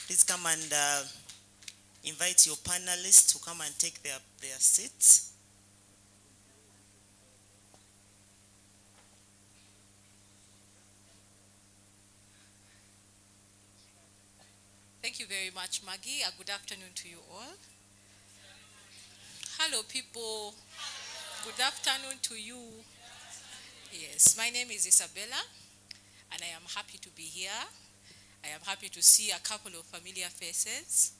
Please come and invite your panelists to come and take their seats. Thank you very much, Maggie. A good afternoon to you all. Hello, people. Good afternoon to you. Yes, my name is Isabella, and I am happy to be here. I am happy to see a couple of familiar faces,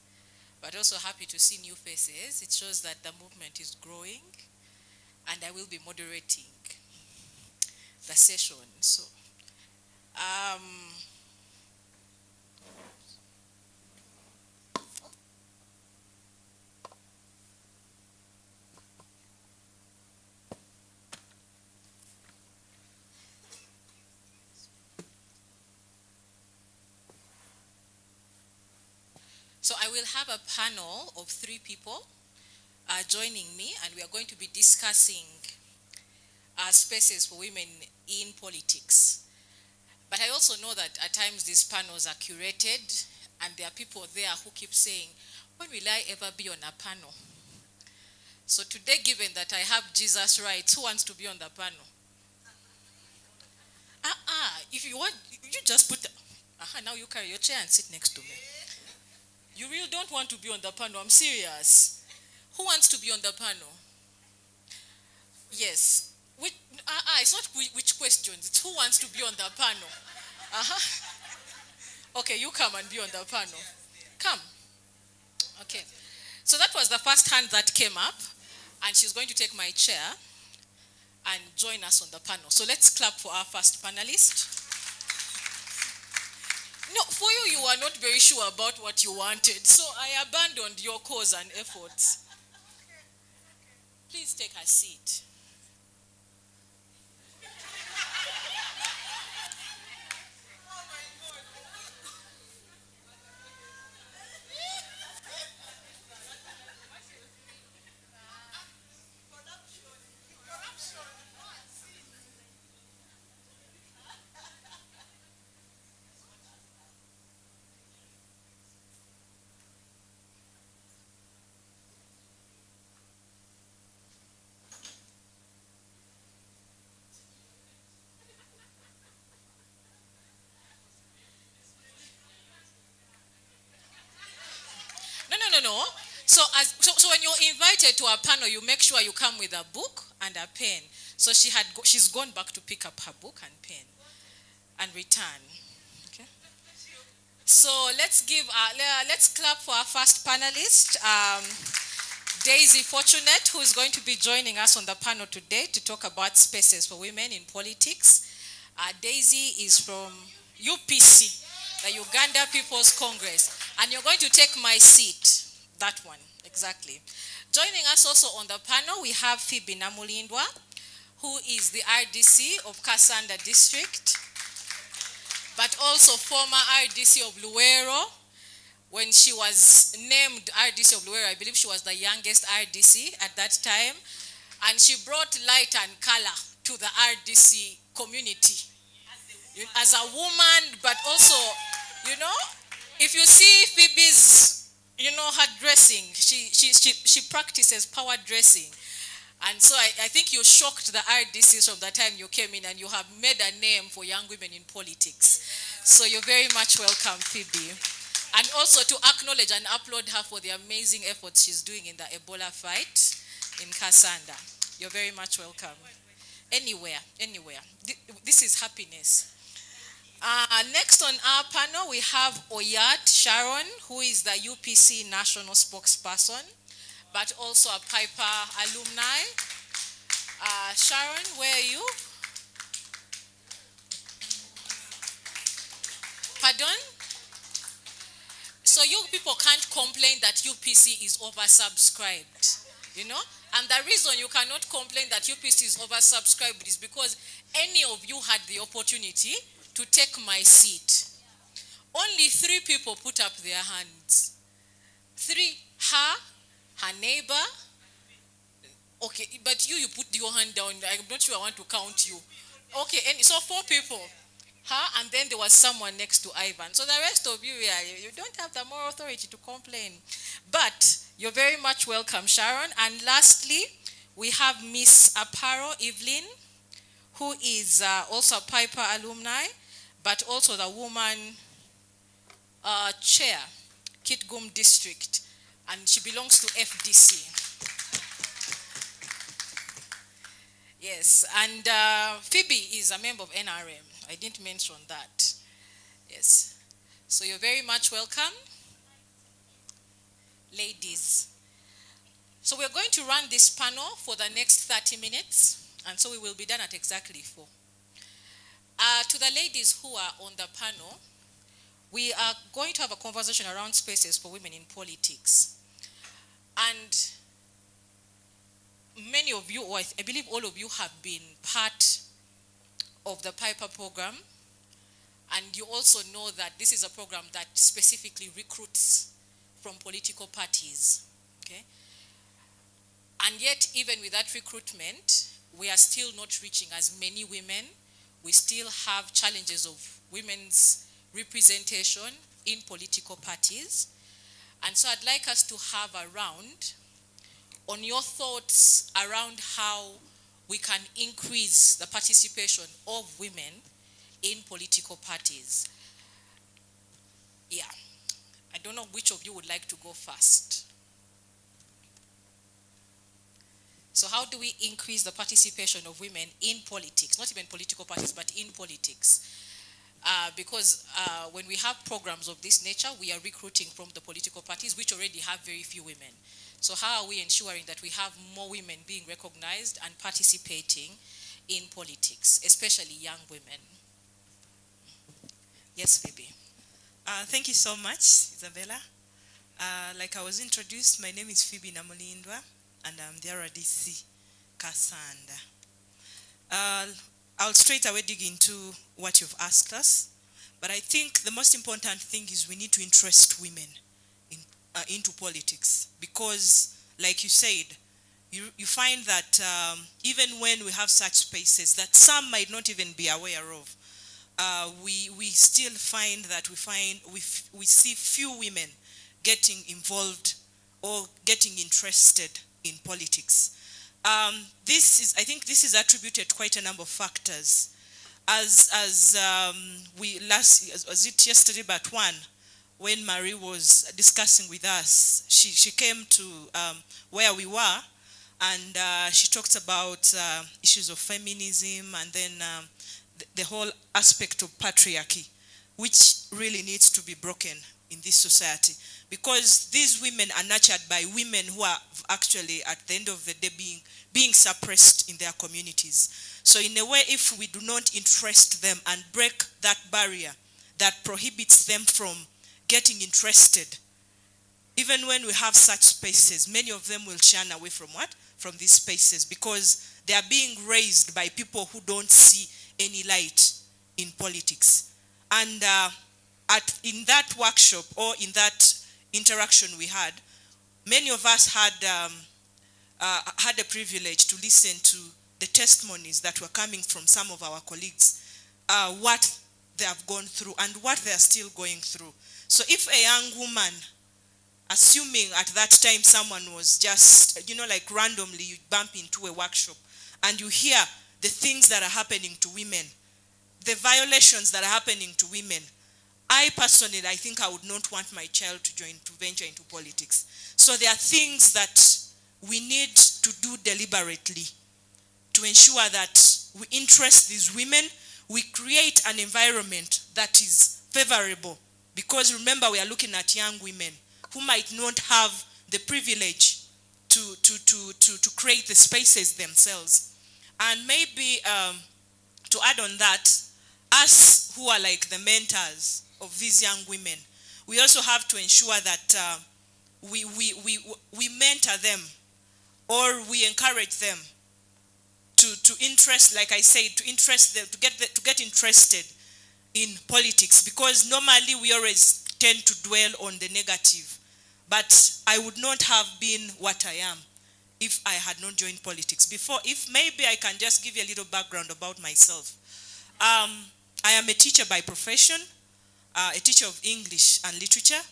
but also happy to see new faces. It shows that the movement is growing, and I will be moderating the session. So I will have a panel of 3 people joining me, and we are going to be discussing spaces for women in politics. But I also know that at times these panels are curated, and there are people there who keep saying, when will I ever be on a panel? So today, given that I have Jesus' rights, who wants to be on the panel? If you want, you just put, now you carry your chair and sit next to me. You really don't want to be on the panel, I'm serious. Who wants to be on the panel? Yes. It's not which questions, it's who wants to be on the panel. Okay, you come and be on the panel. Come. Okay. So that was the first hand that came up, and she's going to take my chair and join us on the panel. So let's clap for our first panelist. No, for you are not very sure about what you wanted, so I abandoned your cause and efforts. Please take a seat. No. So when you're invited to a panel, you make sure you come with a book and a pen. So she's gone back to pick up her book and pen and return. Okay. So let's clap for our first panelist, Daisy Fortunate, who is going to be joining us on the panel today to talk about spaces for women in politics. Daisy is from UPC, the Uganda People's Congress, and you're going to take my seat. That one, exactly. Joining us also on the panel, we have Phoebe Namulindwa, who is the RDC of Kasanda District, but also former RDC of Luwero. When she was named RDC of Luwero, I believe she was the youngest RDC at that time, and she brought light and color to the RDC community as a woman, but also, if you see Phoebe's her dressing, she practices power dressing. And so I think you shocked the RDCs from the time you came in, and you have made a name for young women in politics. So you're very much welcome, Phoebe. And also to acknowledge and applaud her for the amazing efforts she's doing in the Ebola fight in Kasanda. You're very much welcome. Anywhere. This is happiness. Next on our panel, we have Oyat Sharon, who is the UPC National Spokesperson, but also a Piper alumni. Sharon, where are you? Pardon? So you people can't complain that UPC is oversubscribed, And the reason you cannot complain that UPC is oversubscribed is because any of you had the opportunity to take my seat. Only 3 people put up their hands. 3, her neighbor. Okay, but you put your hand down. I'm not sure I want to count you. Okay, and so 4 people. her, and then there was someone next to Ivan. So the rest of you, you don't have the moral authority to complain. But you're very much welcome, Sharon. And lastly, we have Miss Aparo Evelyn, who is also a Piper alumni, but also the woman chair, Kitgum District, and she belongs to FDC. Yes, and Phoebe is a member of NRM. I didn't mention that. Yes. So you're very much welcome, ladies. So we're going to run this panel for the next 30 minutes, and so we will be done at exactly 4. To the ladies who are on the panel, we are going to have a conversation around spaces for women in politics. And many of you, or I believe all of you, have been part of the Piper program. And you also know that this is a program that specifically recruits from political parties. Okay? And yet, even with that recruitment, we are still not reaching as many women. We still have challenges of women's representation in political parties. And so I'd like us to have a round on your thoughts around how we can increase the participation of women in political parties. Yeah. I don't know which of you would like to go first. So how do we increase the participation of women in politics? Not even political parties, but in politics. Because when we have programs of this nature, we are recruiting from the political parties, which already have very few women. So how are we ensuring that we have more women being recognized and participating in politics, especially young women? Yes, Phoebe. Thank you so much, Isabella. Like I was introduced, my name is Phoebe Namulindwa, and I'm the RDC Kasanda. I'll straight away dig into what you've asked us, but I think the most important thing is we need to interest women into politics, because, like you said, you find that even when we have such spaces that some might not even be aware of, we still find that we see few women getting involved or getting interested in politics. I think this is attributed to quite a number of factors. Was it yesterday but one, when Marie was discussing with us, she came to where we were, and she talked about issues of feminism, and then the whole aspect of patriarchy, which really needs to be broken in this society, because these women are nurtured by women who are actually, at the end of the day, being suppressed in their communities. So in a way, if we do not interest them and break that barrier that prohibits them from getting interested, even when we have such spaces, many of them will shun away from what? From these spaces, because they are being raised by people who don't see any light in politics. And in that workshop, or in that interaction we had, many of us had a privilege to listen to the testimonies that were coming from some of our colleagues, what they have gone through and what they are still going through. So if a young woman, assuming at that time someone was just, like randomly you bump into a workshop and you hear the things that are happening to women, the violations that are happening to women, I personally, I think I would not want my child to venture into politics. So there are things that we need to do deliberately to ensure that we interest these women, we create an environment that is favorable. Because remember, we are looking at young women who might not have the privilege to create the spaces themselves. And maybe to add on that, us who are like the mentors of these young women, we also have to ensure that we mentor them, or we encourage them to interest, like I said, to interest them, to get interested in politics, because normally we always tend to dwell on the negative. But I would not have been what I am if I had not joined politics before. If maybe I can just give you a little background about myself. I am a teacher by profession, a teacher of English and literature,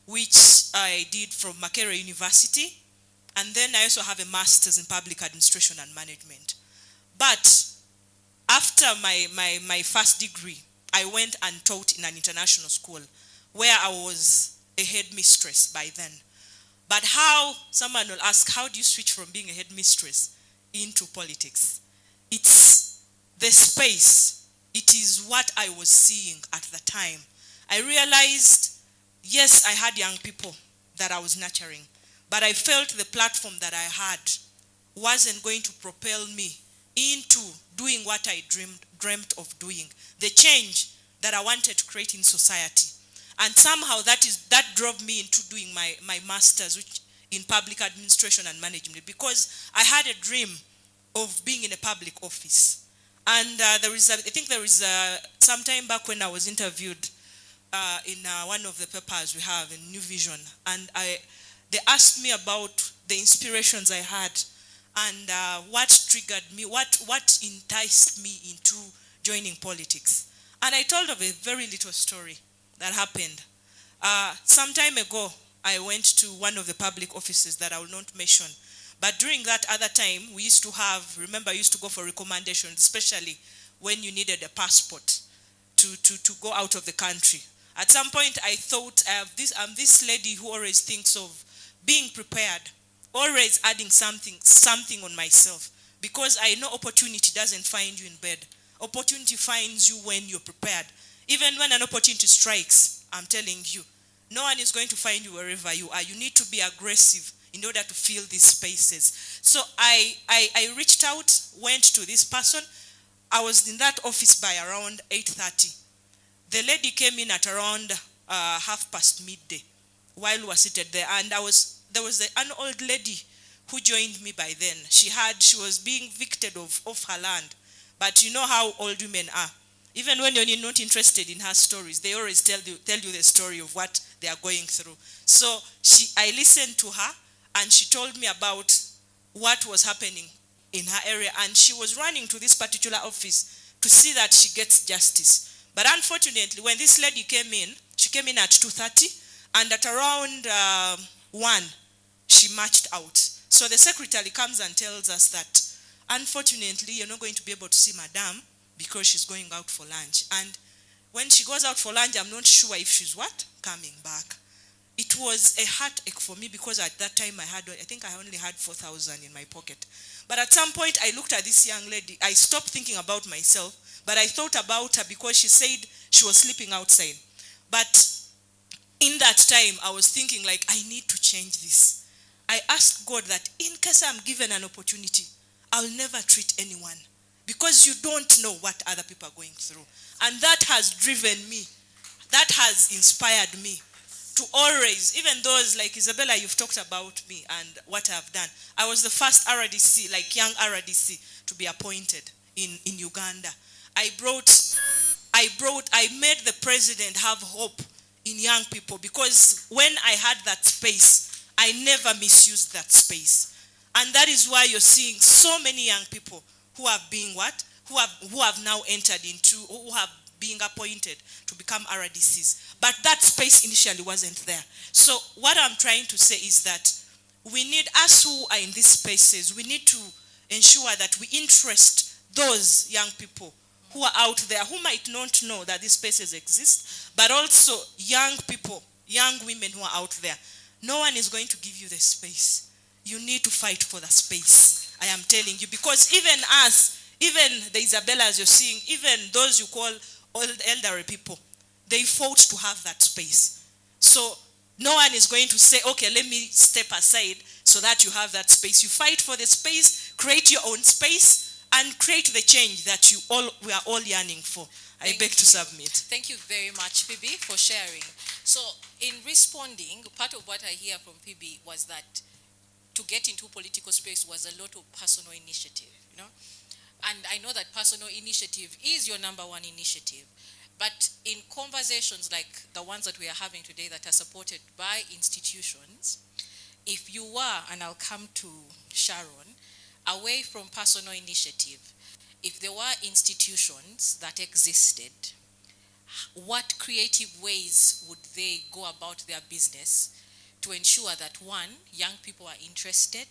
which I did from Makerere University. And then I also have a master's in public administration and management. But after my first degree, I went and taught in an international school where I was a headmistress by then. But how, someone will ask, how do you switch from being a headmistress into politics? It's the space. It is what I was seeing at the time. I realized, yes, I had young people that I was nurturing, but I felt the platform that I had wasn't going to propel me into doing what I dreamt of doing, the change that I wanted to create in society. And somehow that drove me into doing my master's in public administration and management, because I had a dream of being in a public office. And I think there is some time back when I was interviewed in one of the papers we have in New Vision, and they asked me about the inspirations I had and what triggered me, what enticed me into joining politics. And I told of a very little story that happened. Some time ago, I went to one of the public offices that I will not mention. But during that other time, we used to have, remember, I used to go for recommendations, especially when you needed a passport to go out of the country. At some point, I thought, I'm this lady who always thinks of being prepared, always adding something on myself, because I know opportunity doesn't find you in bed. Opportunity finds you when you're prepared. Even when an opportunity strikes, I'm telling you, no one is going to find you wherever you are. You need to be aggressive in order to fill these spaces. So I reached out, went to this person. I was in that office by around 8:30. The lady came in at around midday midday while we were seated there. And there was an old lady who joined me by then. She was being evicted of her land. But you know how old women are. Even when you're not interested in her stories, they always tell you the story of what they are going through. So I listened to her, and she told me about what was happening in her area. And she was running to this particular office to see that she gets justice. But unfortunately, when this lady came in, she came in at 2:30, and at around 1, she marched out. So the secretary comes and tells us that, unfortunately, you're not going to be able to see Madame because she's going out for lunch. And when she goes out for lunch, I'm not sure if she's coming back. It was a heartache for me, because at that time I think I only had 4,000 in my pocket. But at some point I looked at this young lady. I stopped thinking about myself, but I thought about her because she said she was sleeping outside. But in that time I was thinking, like, I need to change this. I asked God that in case I'm given an opportunity, I'll never treat anyone, because you don't know what other people are going through. And that has driven me. That has inspired me to always, even those like Isabella, you've talked about me and what I've done. I was the first RDC, like young RDC, to be appointed in Uganda. I made the president have hope in young people, because when I had that space, I never misused that space. And that is why you're seeing so many young people who have been who have now entered into, who have been appointed to become RDCs. But that space initially wasn't there. So what I'm trying to say is that we need, us who are in these spaces, we need to ensure that we interest those young people who are out there, who might not know that these spaces exist, but also young people, young women who are out there. No one is going to give you the space. You need to fight for the space. I am telling you, because even us, even the Isabellas you're seeing, even those you call old elderly people, they fought to have that space. So no one is going to say, okay, let me step aside so that you have that space. You fight for the space, create your own space, and create the change that we are all yearning for. I beg to submit. Thank you very much, Phoebe, for sharing. So in responding, part of what I hear from Phoebe was that to get into political space was a lot of personal initiative, you know. And I know that personal initiative is your number one initiative. But in conversations like the ones that we are having today that are supported by institutions, if you were, and I'll come to Sharon, away from personal initiative, if there were institutions that existed, what creative ways would they go about their business to ensure that, one, young people are interested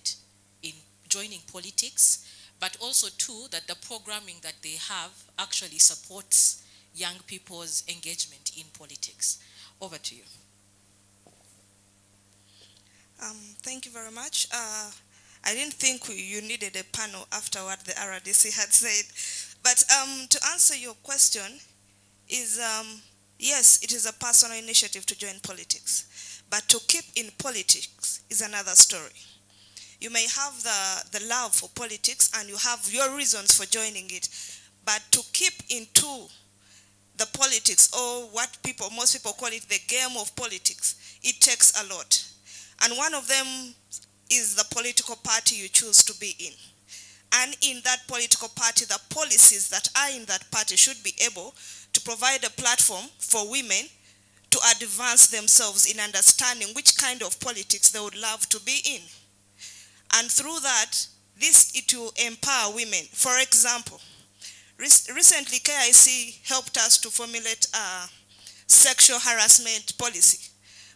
in joining politics, but also, two, that the programming that they have actually supports young people's engagement in politics? Over to you. Thank you very much. I didn't think you needed a panel after what the RDC had said. But to answer your question is, yes, it is a personal initiative to join politics. But to keep in politics is another story. You may have the love for politics and you have your reasons for joining it. But to keep into the politics, or what most people call it the game of politics, it takes a lot. And one of them is the political party you choose to be in. And in that political party, the policies that are in that party should be able to provide a platform for women to advance themselves in understanding which kind of politics they would love to be in. And through that, it will empower women. For example, recently KIC helped us to formulate a sexual harassment policy,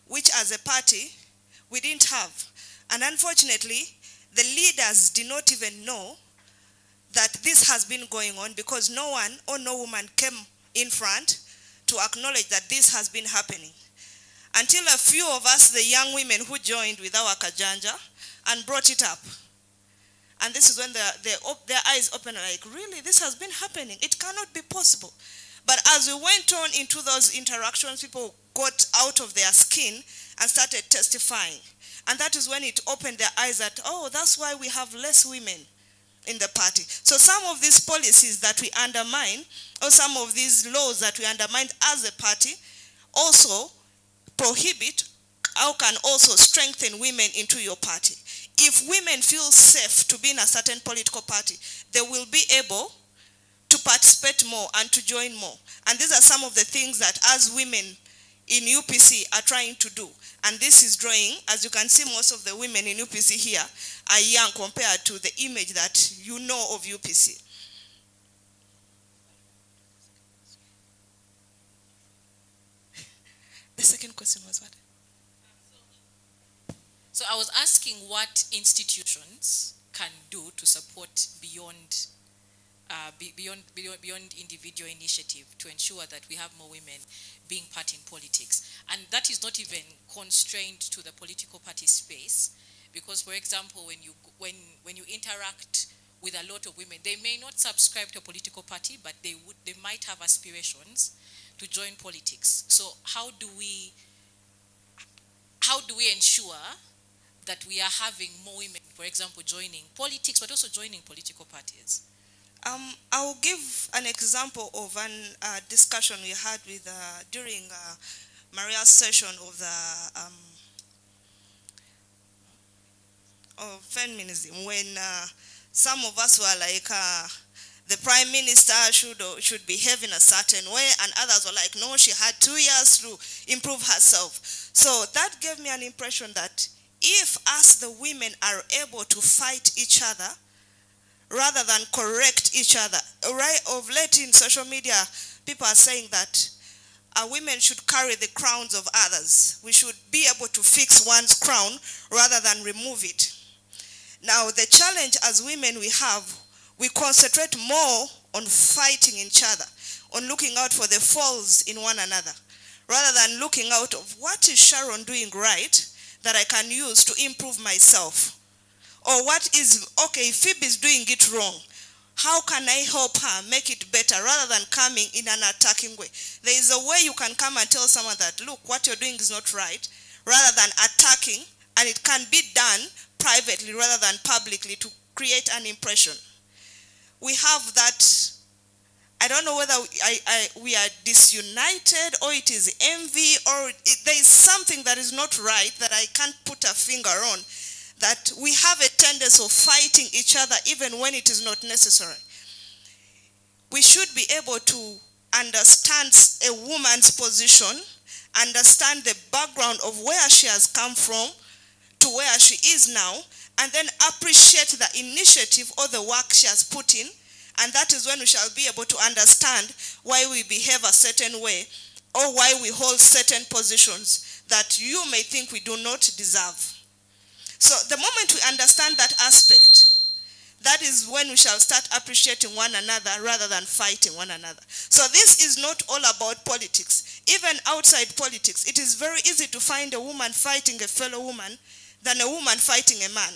which as a party, we didn't have. And unfortunately, the leaders did not even know that this has been going on, because no one or no woman came in front to acknowledge that this has been happening. Until a few of us, the young women who joined with our Kajanja and brought it up. And this is when their eyes opened, like, really, this has been happening. It cannot be possible. But as we went on into those interactions, people got out of their skin and started testifying. And that is when it opened their eyes that, oh, that's why we have less women in the party. So some of these policies that we undermine, or some of these laws that we undermine as a party, also prohibit or can also strengthen women into your party. If women feel safe to be in a certain political party, they will be able to participate more and to join more. And these are some of the things that as women in UPC are trying to do. And this is drawing, as you can see, most of the women in UPC here are young compared to the image that you know of UPC. The second question was what? So I was asking what institutions can do to support beyond individual initiative to ensure that we have more women being part in politics. And that is not even constrained to the political party space, because, for example, when you interact with a lot of women, they may not subscribe to a political party, but they might have aspirations to join politics. So how do we ensure that we are having more women, for example, joining politics, but also joining political parties? I will give an example of a discussion we had with during Maria's session of the of feminism, when some of us were like, the Prime Minister should behave in a certain way, and others were like, no, she had 2 years to improve herself. So that gave me an impression that if us, the women, are able to fight each other rather than correct each other, right? Of late in social media, people are saying that women should carry the crowns of others. We should be able to fix one's crown rather than remove it. Now, the challenge as women we concentrate more on fighting each other, on looking out for the faults in one another, rather than looking out of what is Sharon doing right that I can use to improve myself. Or what is, okay, Phoebe is doing it wrong. How can I help her make it better rather than coming in an attacking way? There is a way you can come and tell someone that, look, what you're doing is not right, rather than attacking, and it can be done privately rather than publicly to create an impression. We have that. I don't know whether we are disunited, or it is envy, or there is something that is not right that I can't put a finger on, that we have a tendency of fighting each other even when it is not necessary. We should be able to understand a woman's position, understand the background of where she has come from to where she is now, and then appreciate the initiative or the work she has put in, And that is when we shall be able to understand why we behave a certain way or why we hold certain positions that you may think we do not deserve. So the moment we understand that aspect, that is when we shall start appreciating one another rather than fighting one another. So this is not all about politics. Even outside politics, it is very easy to find a woman fighting a fellow woman than a woman fighting a man.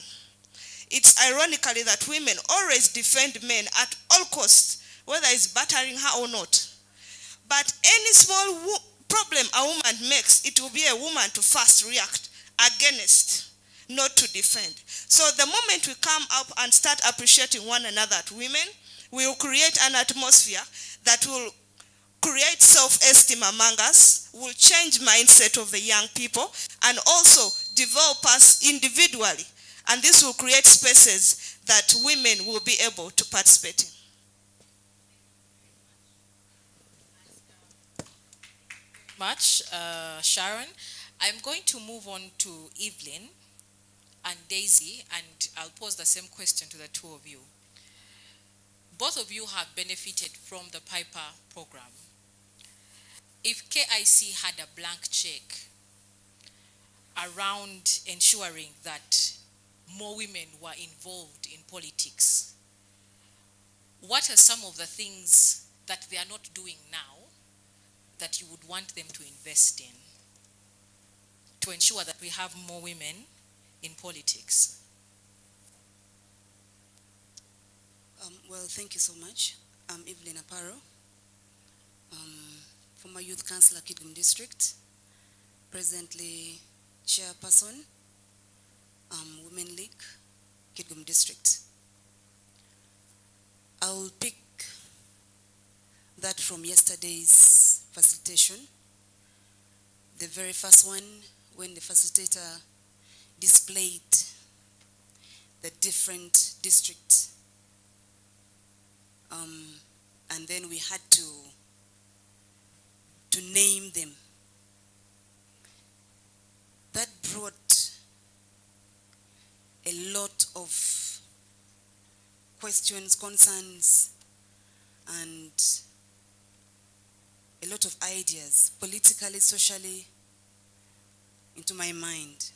It's ironically that women always defend men at all costs, whether it's battering her or not. But any small problem a woman makes, it will be a woman to first react against, not to defend. So the moment we come up and start appreciating one another as women, we will create an atmosphere that will create self-esteem among us, will change mindset of the young people, and also develop us individually. And this will create spaces that women will be able to participate in. Much, Sharon. I'm going to move on to Evelyn and Daisy, and I'll pose the same question to the two of you. Both of you have benefited from the Piper program. If KIC had a blank check around ensuring that more women were involved in politics, what are some of the things that they are not doing now that you would want them to invest in to ensure that we have more women in politics? Well, thank you so much. I'm Evelyn Aparo, former youth councillor, Kidgum District, presently chairperson, Women League, Kidgum District. I'll pick that from yesterday's facilitation. The very first one, when the facilitator displayed the different districts, and then we had to name them. That brought a lot of questions, concerns, and a lot of ideas, politically, socially, into my mind.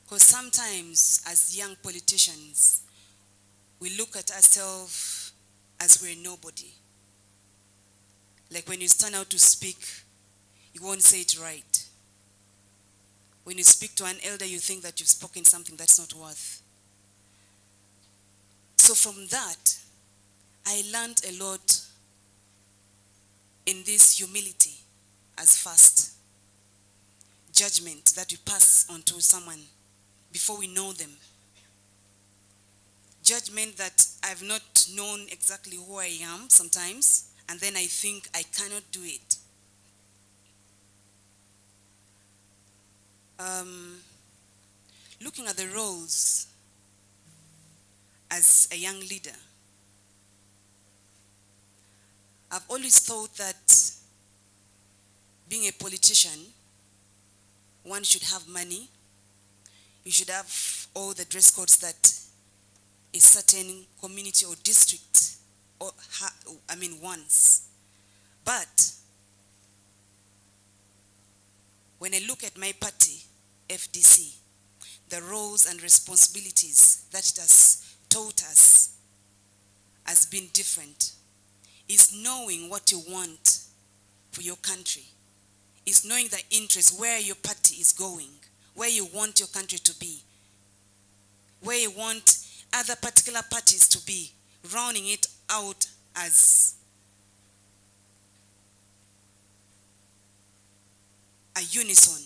Because sometimes, as young politicians, we look at ourselves as we're nobody. Like when you stand out to speak, you won't say it right. When you speak to an elder, you think that you've spoken something that's not worth. So from that, I learned a lot in this humility as first judgment that we pass on to someone before we know them. Judgment that I've not known exactly who I am sometimes, and then I think I cannot do it. Looking at the roles as a young leader, I've always thought that being a politician, one should have money, you should have all the dress codes that a certain community or district wants. But when I look at my party, FDC, the roles and responsibilities that it has taught us has been different. Is knowing what you want for your country. Is knowing the interest, where your party is going, where you want your country to be, where you want other particular parties to be, rounding it out as a unison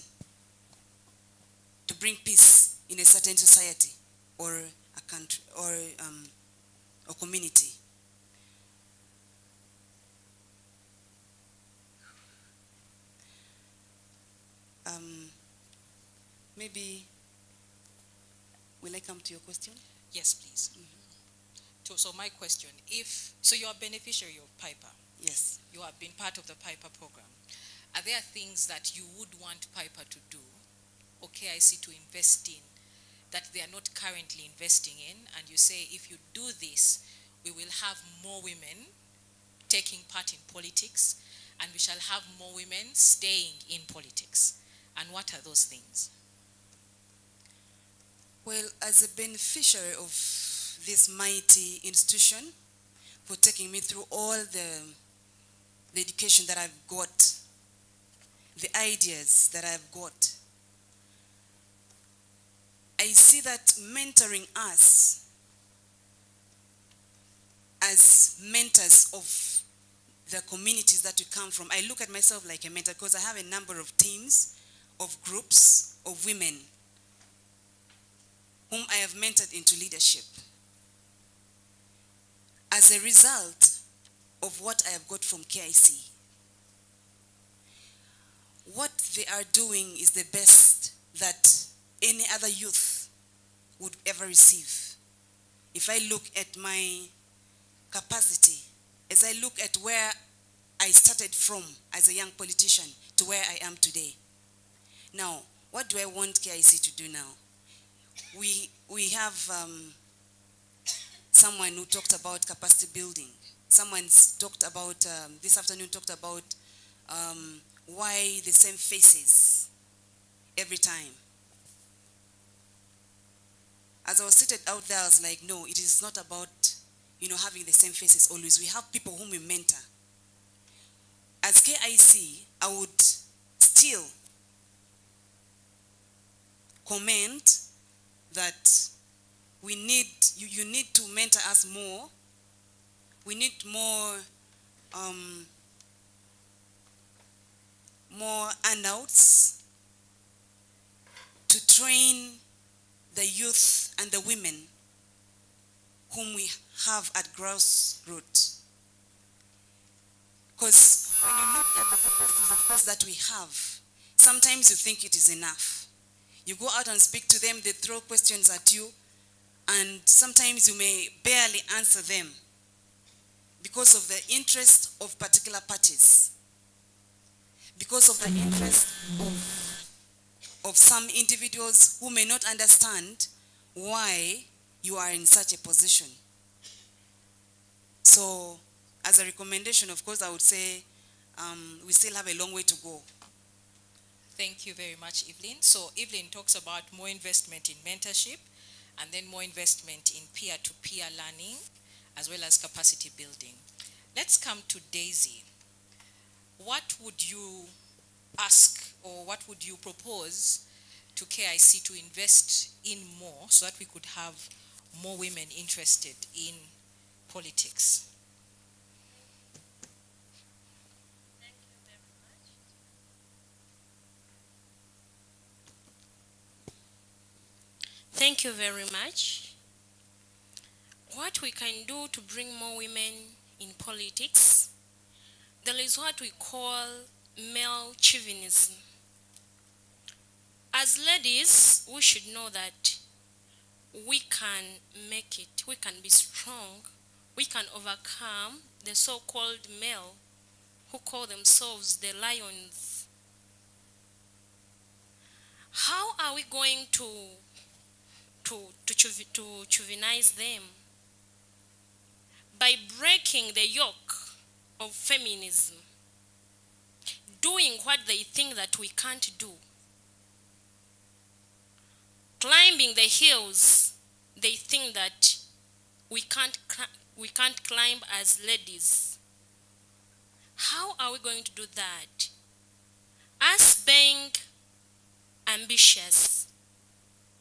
to bring peace in a certain society or a country or a community. Maybe, will I come to your question? Yes, please. Mm-hmm. So my question, so you are a beneficiary of Piper. Yes. You have been part of the Piper program. Are there things that you would want Piper to do, or KIC to invest in, that they are not currently investing in, and you say, if you do this, we will have more women taking part in politics, and we shall have more women staying in politics. And what are those things? Well, as a beneficiary of this mighty institution, for taking me through all the education that I've got, the ideas that I've got, I see that mentoring us as mentors of the communities that we come from, I look at myself like a mentor because I have a number of teams, of groups, of women whom I have mentored into leadership. As a result of what I have got from KIC, what they are doing is the best that any other youth would ever receive. If I look at my capacity, as I look at where I started from as a young politician to where I am today. Now, what do I want KIC to do now? We have someone who talked about capacity building. Someone's talked about, this afternoon talked about why the same faces every time. As I was seated out there, I was like, no, it is not about, having the same faces always. We have people whom we mentor. As KIC, I would still comment that we need, you need to mentor us more. We need more handouts to train the youth and the women whom we have at grassroots. Because when you look at the capacities of course that we have, sometimes you think it is enough. You go out and speak to them, they throw questions at you, and sometimes you may barely answer them because of the interest of particular parties, because of the interest of some individuals who may not understand why you are in such a position. So, as a recommendation, of course, I would say we still have a long way to go. Thank you very much, Evelyn. So Evelyn talks about more investment in mentorship and then more investment in peer-to-peer learning as well as capacity building. Let's come to Daisy. What would you ask or what would you propose to KIC to invest in more so that we could have more women interested in politics? Thank you very much. What we can do to bring more women in politics, there is what we call male chauvinism. As ladies, we should know that we can make it, we can be strong, we can overcome the so-called male who call themselves the lions. How are we going to chauvinize them? By breaking the yoke of feminism, doing what they think that we can't do, climbing the hills they think that we can't climb as ladies. How are we going to do that? Us being ambitious.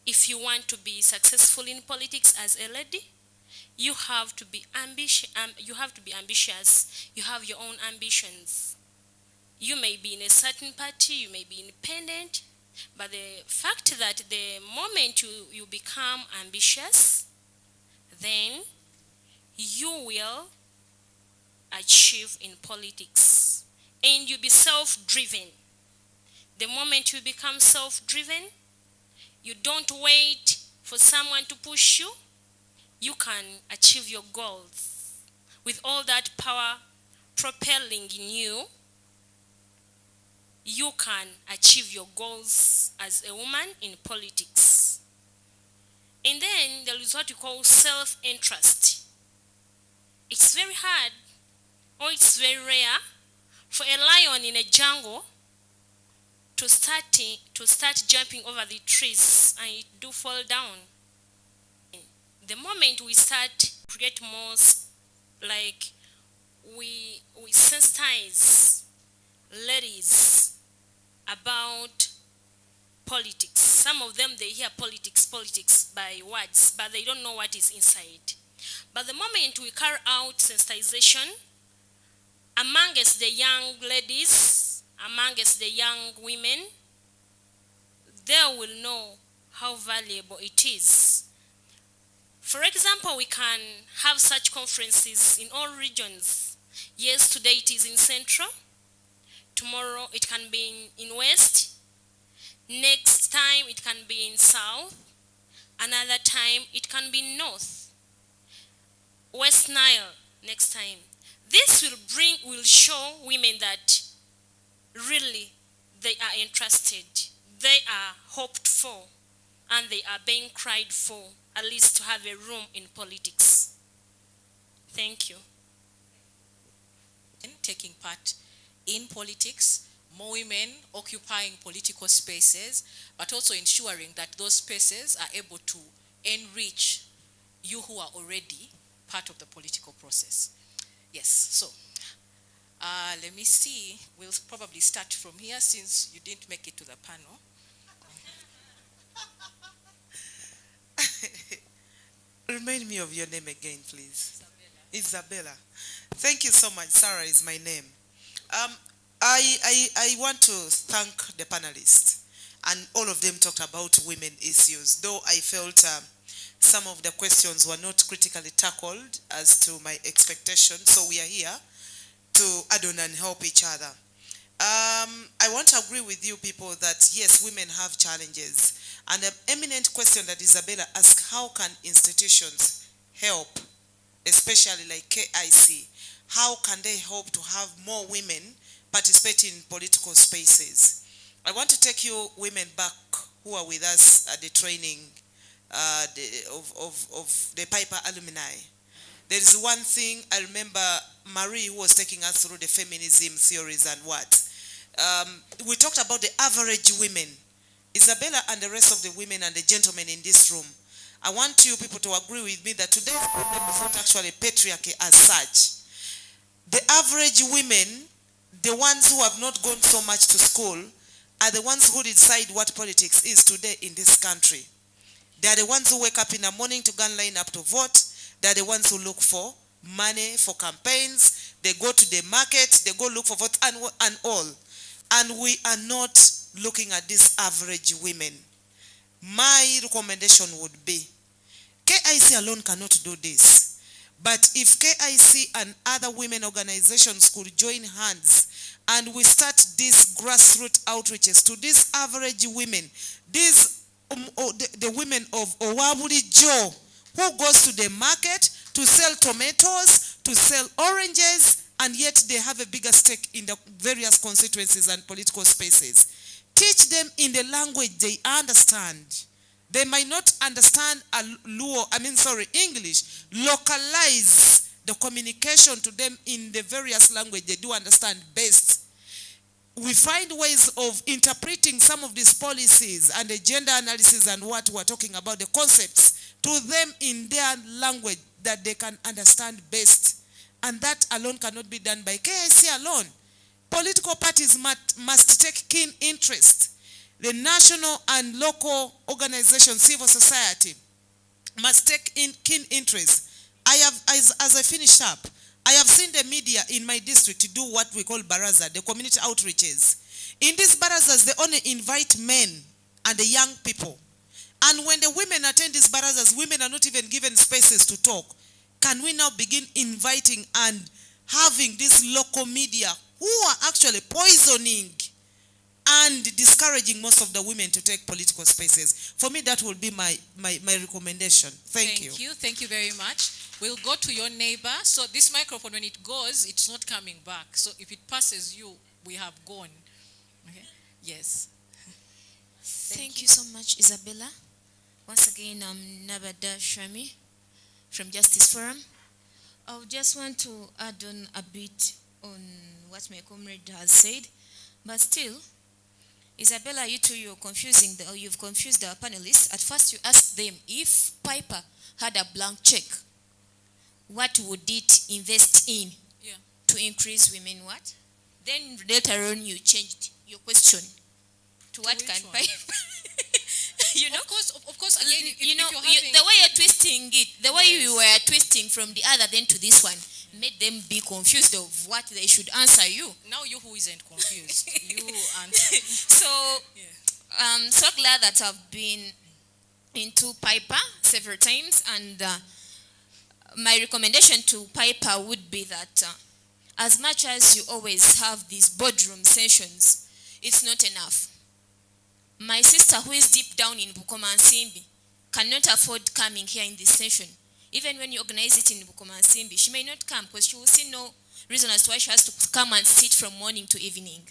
If you want to be successful in politics as a lady, you have to be ambitious. You have your own ambitions. You may be in a certain party, you may be independent, but the fact that the moment you become ambitious, then you will achieve in politics. And you be self-driven. The moment you become self-driven, you don't wait for someone to push you. You can achieve your goals. With all that power propelling in you, you can achieve your goals as a woman in politics. And then there is what you call self-interest. it's very hard or it's very rare for a lion in a jungle to start jumping over the trees and it do fall down. The moment we start create more, like we sensitize ladies about politics. Some of them, they hear politics by words, but they don't know what is inside. But the moment we carry out sensitization amongst the young ladies, amongst the young women, they will know how valuable it is. For example, we can have such conferences in all regions. Yes, today it is in Central. Tomorrow it can be in West. Next time it can be in South. Another time it can be in North. West Nile next time. This will show women that really they are interested, they are hoped for, and they are being cried for, at least to have a room in politics. Thank you. Taking part in politics, more women occupying political spaces, but also ensuring that those spaces are able to enrich you who are already part of the political process. Yes, so let me see. We'll probably start from here since you didn't make it to the panel. Remind me of your name again, please. Isabella. Thank you so much. Sarah is my name. I want to thank the panelists, and all of them talked about women issues, though I felt some of the questions were not critically tackled as to my expectations, so we are here to add on and help each other. I want to agree with you people that yes, women have challenges, and the eminent question that Isabella asked, how can institutions help, especially like KIC, how can they help to have more women participating in political spaces? I want to take you women back who are with us at the training of the Piper alumni. There is one thing I remember Marie, who was taking us through the feminism theories and what. We talked about the average women. Isabella and the rest of the women and the gentlemen in this room, I want you people to agree with me that today's problem is not actually patriarchy as such. The average women, the ones who have not gone so much to school, are the ones who decide what politics is today in this country. They are the ones who wake up in the morning to go and line up to vote. They are the ones who look for money for campaigns. They go to the market, they go look for votes and all. And we are not looking at these average women. My recommendation would be, KIC alone cannot do this. But if KIC and other women organizations could join hands and we start these grassroots outreaches to these average women, these the women of Owabuli Joe, who goes to the market to sell tomatoes, to sell oranges, and yet they have a bigger stake in the various constituencies and political spaces. Teach them in the language they understand. They might not understand English. Localize the communication to them in the various language they do understand best. We find ways of interpreting some of these policies and the gender analysis and what we're talking about, the concepts, to them in their language that they can understand best. And that alone cannot be done by KIC alone. Political parties must take keen interest. The national and local organizations, civil society, must take keen interest. As I finish up, I have seen the media in my district to do what we call baraza, the community outreaches. In these barazas, they only invite men and the young people. And when the women attend these barazas, women are not even given spaces to talk. Can we now begin inviting and having this local media who are actually poisoning and discouraging most of the women to take political spaces? For me, that will be my recommendation. Thank you. Thank you very much. We'll go to your neighbor. So this microphone, when it goes, it's not coming back. So if it passes you, we have gone. Okay? Yes. Thank you so much, Isabella. Once again, I'm Nabada Shami from Justice Forum. I just want to add on a bit on what my comrade has said, but still, Isabella, you two, you've confused our panelists. At first, you asked them if Piper had a blank check, what would it invest in to increase women what? Then later on, you changed your question to what can Piper? You know, of course. Again, the way you're twisting it, the way you were twisting from the other then to this one, made them be confused of what they should answer you. Now you who isn't confused, you answer. So, I'm so glad that I've been into Piper several times, and my recommendation to Piper would be that as much as you always have these boardroom sessions, it's not enough. My sister, who is deep down in Bukoma and Simbi, cannot afford coming here in this session. Even when you organize it in Bukoma and Simbi, she may not come because she will see no reason as to why she has to come and sit from morning to evening.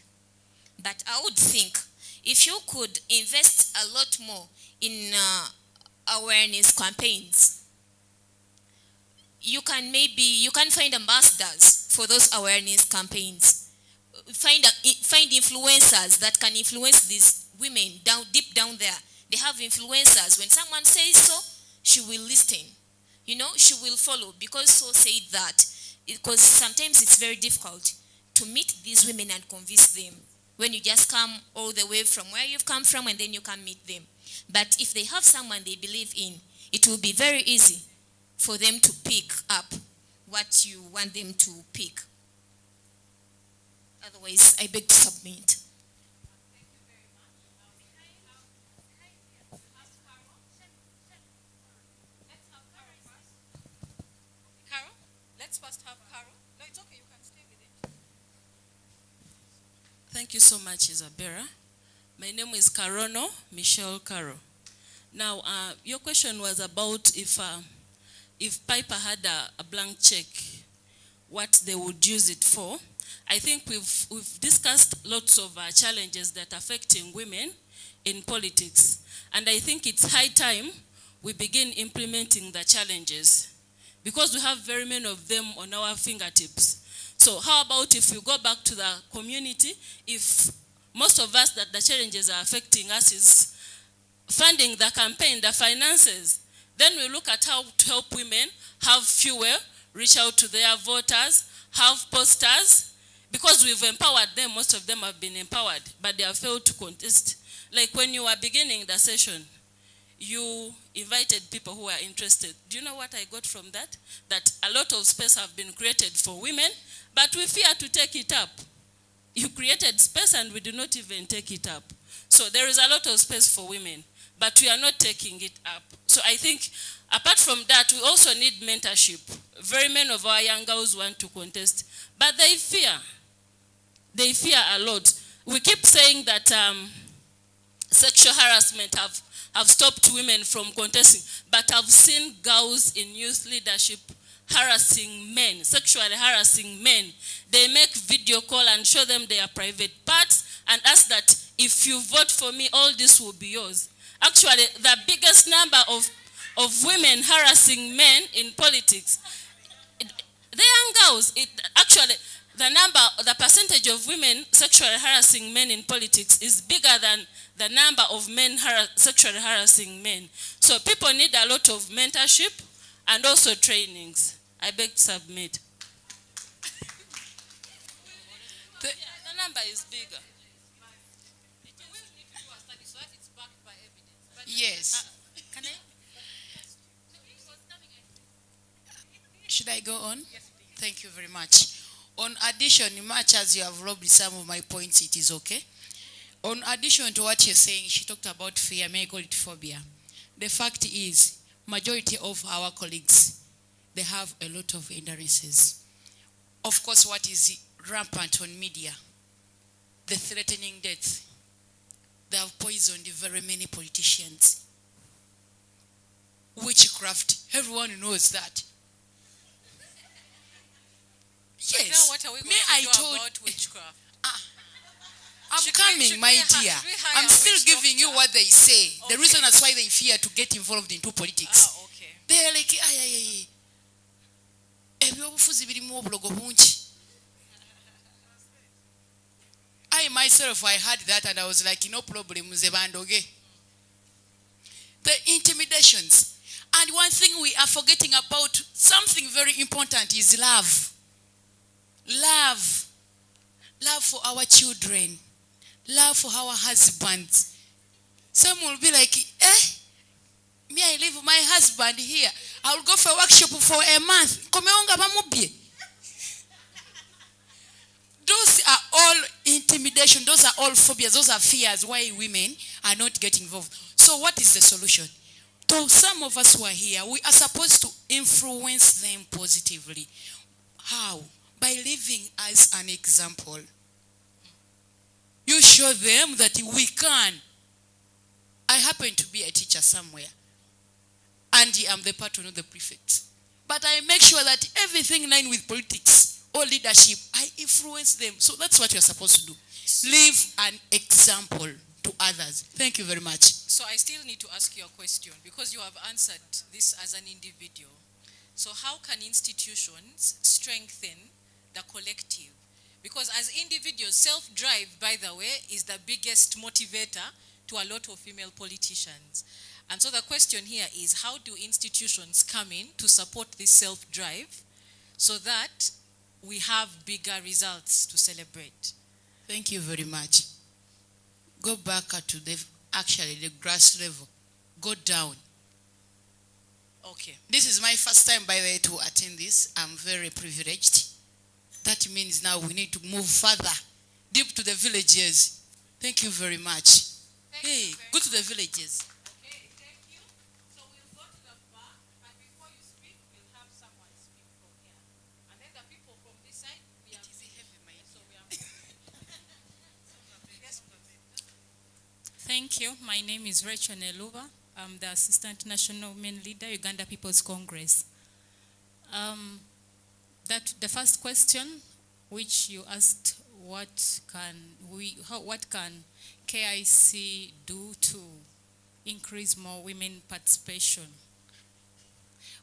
But I would think if you could invest a lot more in awareness campaigns, you can find ambassadors for those awareness campaigns. Find influencers that can influence these women deep down there. They have influencers. When someone says so, she will listen. You know, she will follow because so said that. Because sometimes it's very difficult to meet these women and convince them when you just come all the way from where you've come from and then you can meet them. But if they have someone they believe in, it will be very easy for them to pick up what you want them to pick. Otherwise, I beg to submit. Carol, let's first have Carol. No, it's okay, you can stay with it. Thank you so much, Isabella. My name is Carono Michelle Caro. Now, your question was about if Piper had a blank check, what they would use it for. I think we've discussed lots of challenges that are affecting women in politics. And I think it's high time we begin implementing the challenges because we have very many of them on our fingertips. So how about if we go back to the community, if most of us that the challenges are affecting us is funding the campaign, the finances, then we look at how to help women have fuel, reach out to their voters, have posters, because we've empowered them. Most of them have been empowered, but they have failed to contest. Like when you were beginning the session, you invited people who are interested. Do you know what I got from that? That a lot of space have been created for women, but we fear to take it up. You created space and we do not even take it up. So there is a lot of space for women, but we are not taking it up. So I think apart from that, we also need mentorship. Very many of our young girls want to contest, but they fear. They fear a lot. We keep saying that sexual harassment have stopped women from contesting, but I've seen girls in youth leadership harassing men, sexually harassing men. They make video call and show them their private parts and ask that if you vote for me, all this will be yours. Actually, the biggest number of women harassing men in politics, the young girls, actually, the percentage of women sexually harassing men in politics is bigger than the number of men sexually harassing men. So people need a lot of mentorship and also trainings. I beg to submit. The number is bigger. Yes. Can I? Should I go on? Yes, please. Thank you very much. On addition, much as you have robbed some of my points, it is okay. On addition to what you're saying, she talked about fear, may I call it phobia. The fact is, majority of our colleagues, they have a lot of hindrances. Of course, what is rampant on media, the threatening death. They have poisoned very many politicians. Witchcraft, everyone knows that. Yes. Now what are we going May to I do told, about witchcraft? I'm coming, my dear. I'm still giving you what they say. Okay. The reason that's why they fear to get involved into politics. Okay. They're like, ay. ebyobufuzi birimu obulogo bungi. I myself, I heard that and I was like, no problem, Zebandoge. The intimidations. And one thing we are forgetting about, something very important, is love. Love. Love for our children. Love for our husbands. Some will be like, me, I leave my husband here. I will go for a workshop for a month. Those are all intimidation. Those are all phobias. Those are fears why women are not getting involved. So what is the solution? So some of us who are here, we are supposed to influence them positively. How? By living as an example. You show them that we can. I happen to be a teacher somewhere. And I'm the patron of the prefect. But I make sure that everything in line with politics or leadership, I influence them. So that's what you're supposed to do. Live an example to others. Thank you very much. So I still need to ask you a question because you have answered this as an individual. So how can institutions strengthen the collective? Because as individuals, self-drive, by the way, is the biggest motivator to a lot of female politicians. And so the question here is, how do institutions come in to support this self-drive so that we have bigger results to celebrate? Thank you very much. Go back to the grass level. Go down. Okay. This is my first time, by the way, to attend this. I'm very privileged. That means now we need to move further, deep to the villages. Thank you very much. Go to the villages. Okay, thank you. So we'll go to the back, and before you speak, we'll have someone speak from here. And then the people from this side, we are heavy, so we are. Thank you. My name is Rachel Neluva. I'm the Assistant National Women Leader, Uganda People's Congress. The first question, which you asked, what can KIC do to increase more women participation?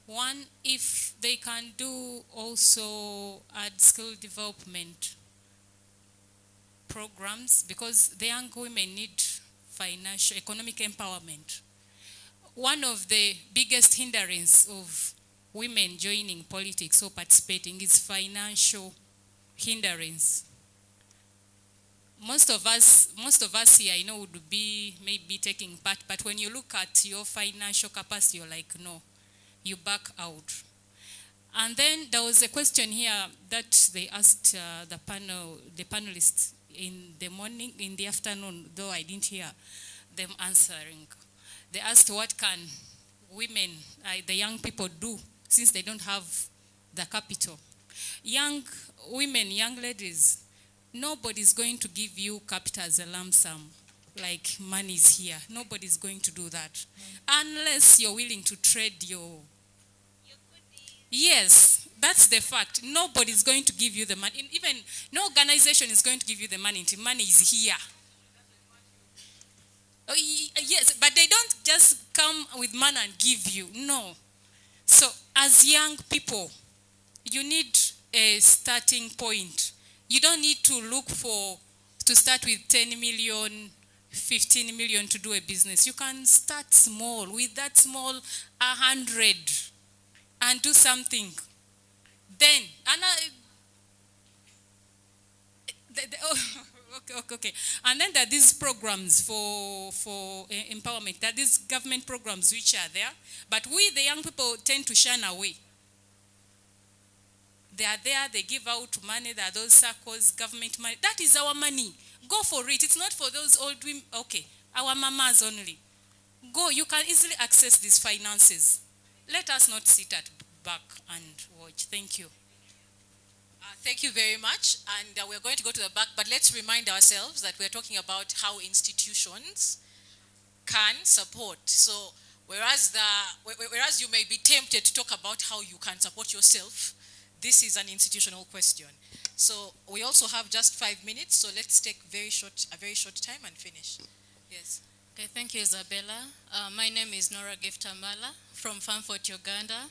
One, if they can do also add skill development programs, because the young women need financial, economic empowerment. One of the biggest hindrances of women joining politics or participating is financial hindrance. Most of us here, I know, would be maybe taking part, but when you look at your financial capacity, you're like, no, you back out. And then there was a question here that they asked the panelists in the morning, in the afternoon, though I didn't hear them answering. They asked, what can women, the young people, do since they don't have the capital? Young women, young ladies, nobody's going to give you capital as a lump sum, like money is here. Nobody's going to do that. Unless you're willing to trade your... Yes, that's the fact. Nobody's going to give you the money. Even no organization is going to give you the money until money is here. Oh, yes, but they don't just come with money and give you. No. So as young people, you need a starting point. You don't need to look to start with 10 million, 15 million to do a business. You can start small, with that small 100 and do something. Then, okay. And then there are these programs for empowerment. There are these government programs which are there, but we, the young people, tend to shun away. They are there, they give out money, there are those circles, government money. That is our money. Go for it. It's not for those old women. Okay, our mamas only. Go, you can easily access these finances. Let us not sit at back and watch. Thank you. Thank you very much. And we're going to go to the back, but let's remind ourselves that we're talking about how institutions can support. So whereas you may be tempted to talk about how you can support yourself, this is an institutional question. So we also have just 5 minutes, so let's take a very short time and finish. Yes. Okay, thank you, Isabella. My name is Nora Giftamala from Frankfurt, Uganda.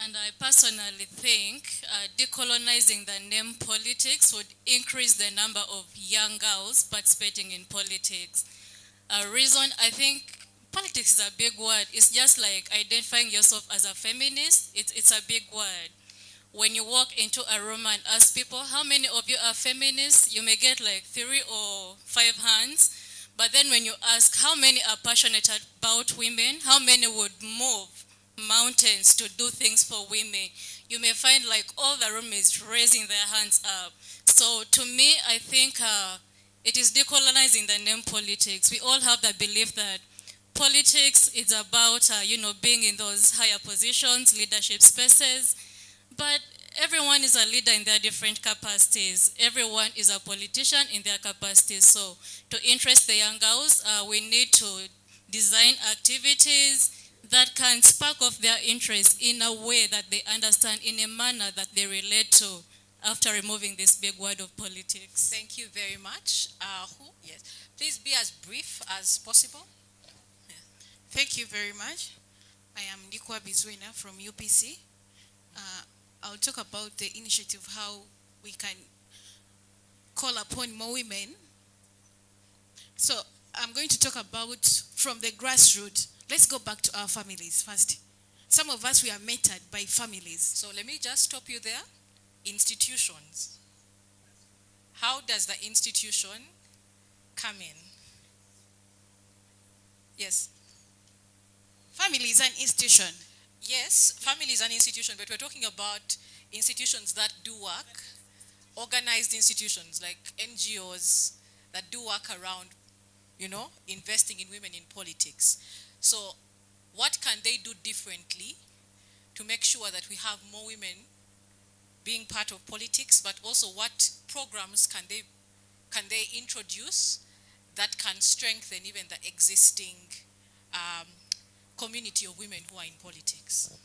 And I personally think decolonizing the name politics would increase the number of young girls participating in politics. A reason, I think politics is a big word. It's just like identifying yourself as a feminist. It's a big word. When you walk into a room and ask people, how many of you are feminists? You may get like 3 or 5 hands. But then when you ask how many are passionate about women, how many would move mountains to do things for women, you may find like all the room is raising their hands up. So to me, I think it is decolonizing the name politics. We all have the belief that politics is about, being in those higher positions, leadership spaces, but everyone is a leader in their different capacities. Everyone is a politician in their capacities. So to interest the young girls, we need to design activities that can spark off their interest in a way that they understand, in a manner that they relate to, after removing this big word of politics. Thank you very much. Yes. Please be as brief as possible. Thank you very much. I am Nikwa Bizwina from UPC. I'll talk about the initiative, how we can call upon more women. So I'm going to talk about from the grassroots. Let's go back to our families first. Some of us, we are mentored by families. So let me just stop you there. Institutions. How does the institution come in? Yes. Family is an institution. Yes, family is an institution, but we're talking about institutions that do work, organized institutions like NGOs that do work around, investing in women in politics. So what can they do differently to make sure that we have more women being part of politics, but also what programs can they introduce that can strengthen even the existing community of women who are in politics?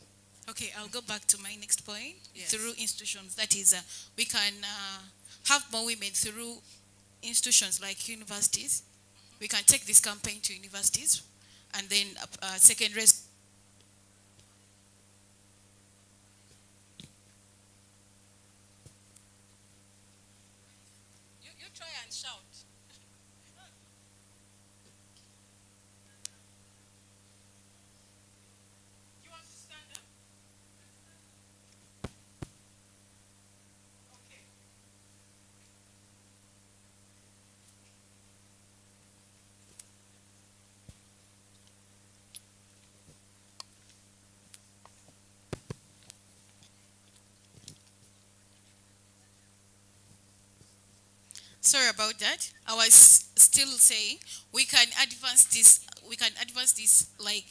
Okay, I'll go back to my next point. Yes. Through institutions, that is, we can have more women through institutions like universities. We can take this campaign to universities, and then secondary. You try and shout. You want to stand up? Okay. Sorry about that. I was still saying we can advance this. We can advance this like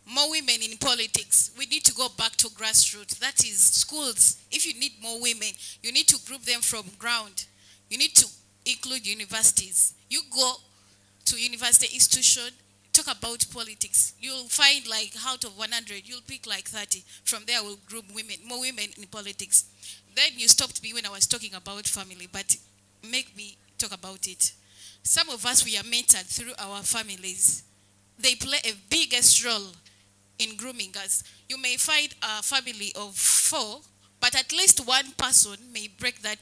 more women in politics. We need to go back to grassroots. That is schools. If you need more women, you need to group them from ground. You need to include universities. You go to university institution, talk about politics. You'll find like out of 100, you'll pick like 30. From there, we'll group women, more women in politics. Then you stopped me when I was talking about family, but make me talk about it. Some of us, we are mentored through our families. They play a biggest role in grooming us. You may find a family of 4, but at least one person may break that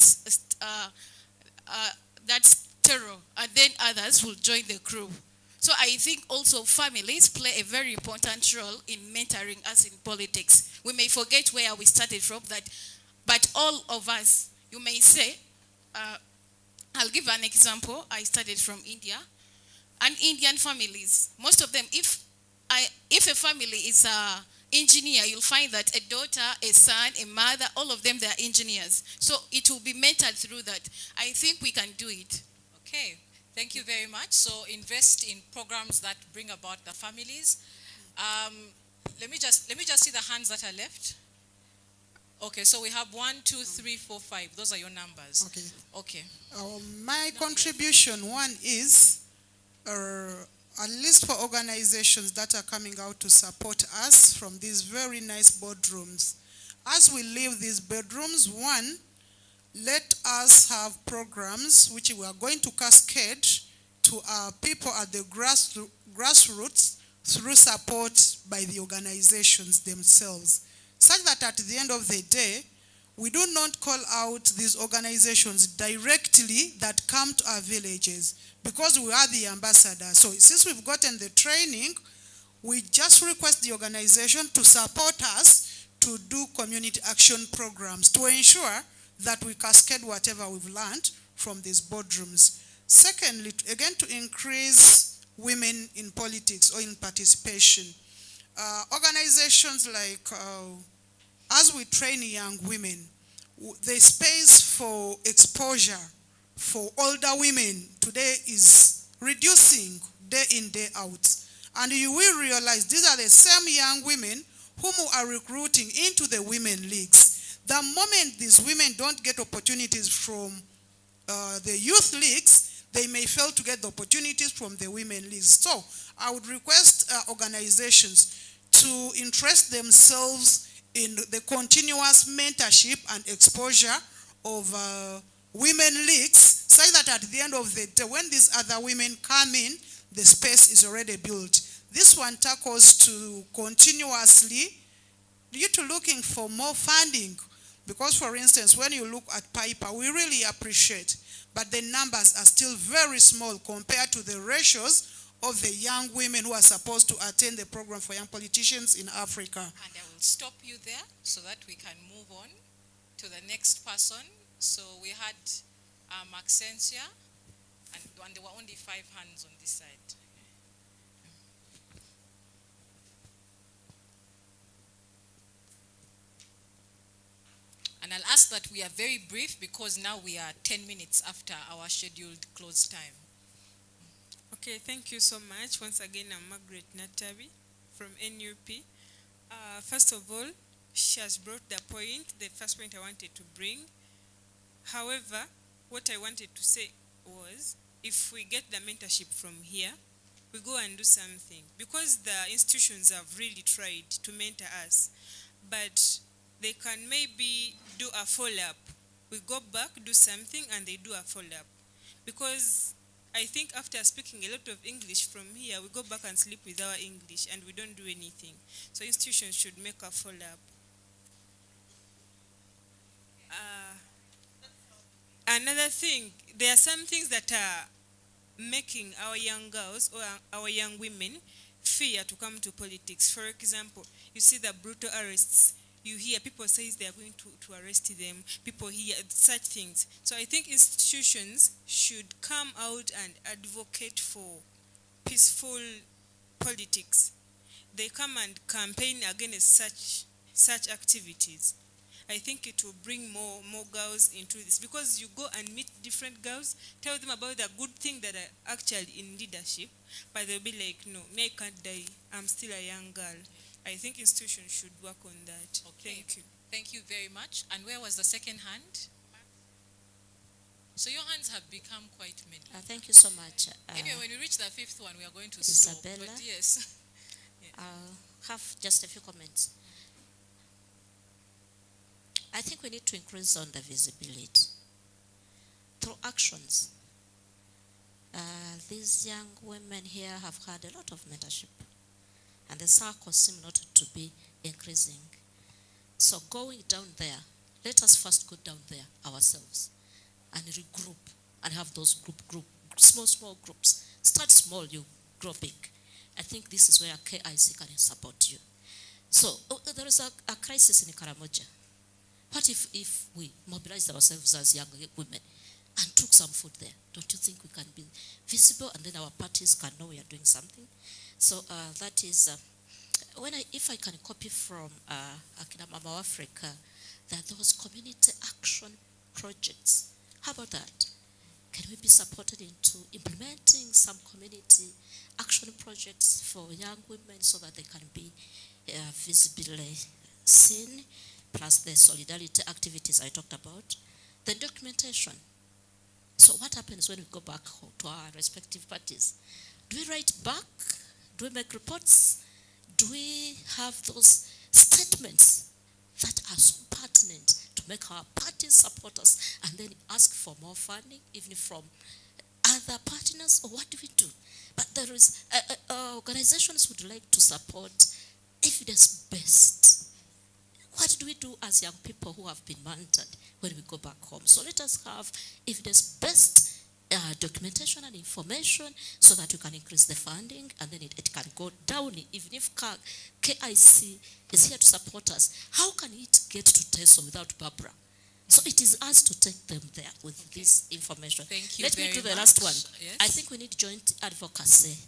terror, and then others will join the crew. So I think also families play a very important role in mentoring us in politics. We may forget where we started from, but all of us, you may say, I'll give an example. I studied from India, and Indian families, most of them, if a family is an engineer, you'll find that a daughter, a son, a mother, all of them, they are engineers. So it will be mentored through that. I think we can do it. Okay, thank you very much. So invest in programs that bring about the families. Let me just see the hands that are left. Okay, so we have 1, 2, 3, 4, 5. Those are your numbers. Okay. Okay. My contribution, one is, at least for organizations that are coming out to support us from these very nice boardrooms. As we leave these bedrooms, one, let us have programs which we are going to cascade to our people at the grassroots through support by the organizations themselves. such that at the end of the day, we do not call out these organizations directly that come to our villages because we are the ambassadors. So since we've gotten the training, we just request the organization to support us to do community action programs to ensure that we cascade whatever we've learned from these boardrooms. Secondly, again, to increase women in politics or in participation. Organizations like, as we train young women, the space for exposure for older women today is reducing day in, day out. And you will realize these are the same young women whom we are recruiting into the women leagues. The moment these women don't get opportunities from the youth leagues, they may fail to get the opportunities from the women leagues. So I would request organizations to interest themselves in the continuous mentorship and exposure of women leagues, so that at the end of the day, when these other women come in, the space is already built. This one tackles to continuously, due to looking for more funding, because for instance, when you look at Piper, we really appreciate, but the numbers are still very small compared to the ratios of the young women who are supposed to attend the program for young politicians in Africa. And I will stop you there so that we can move on to the next person. So we had Maxentia, and there were only 5 hands on this side. And I'll ask that we are very brief because now we are 10 minutes after our scheduled close time. Okay, thank you so much. Once again, I'm Margaret Natabi from NUP. First of all, she has brought the first point I wanted to bring. However, what I wanted to say was, if we get the mentorship from here, we go and do something. Because the institutions have really tried to mentor us, but they can maybe do a follow-up. We go back, do something, and they do a follow-up. Because I think after speaking a lot of English from here, we go back and sleep with our English and we don't do anything. So institutions should make a follow-up. Another thing, there are some things that are making our young girls or our young women fear to come to politics. For example, you see the brutal arrests. You hear people say they are going to arrest them. People hear such things. So I think institutions should come out and advocate for peaceful politics. They come and campaign against such activities. I think it will bring more girls into this, because you go and meet different girls, tell them about the good thing that are actually in leadership, but they'll be like, no, me, I can't die. I'm still a young girl. I think institutions should work on that. Okay. Thank you. Thank you very much. And where was the second hand? So your hands have become quite many. Thank you so much. Anyway, when we reach the 5th one, we are going to Isabella, stop. But yes. I'll have just a few comments. I think we need to increase on the visibility through actions. These young women here have had a lot of mentorship, and the circles seem not to be increasing. So going down there, let us first go down there ourselves and regroup and have those small groups. Start small, you grow big. I think this is where KIC can support you. So there is a crisis in Karamoja. What if we mobilize ourselves as young women and took some food there? Don't you think we can be visible, and then our parties can know we are doing something? So that is, if I can copy from Akina Mama Africa, that those community action projects, how about that? Can we be supported into implementing some community action projects for young women so that they can be visibly seen, plus the solidarity activities I talked about? The documentation. So what happens when we go back home to our respective parties? Do we write back? Do we make reports? Do we have those statements that are so pertinent to make our parties support us, and then ask for more funding, even from other partners? Or what do we do? But there is, organizations would like to support evidence-based. What do we do as young people who have been mentored when we go back home? So let us have evidence-based documentation and information so that we can increase the funding, and then it can go down. Even if KIC is here to support us, how can it get to TESO without Barbara? So it is us to take them there with this information. Thank you Let very me do the much. last one. Yes. I think we need joint advocacy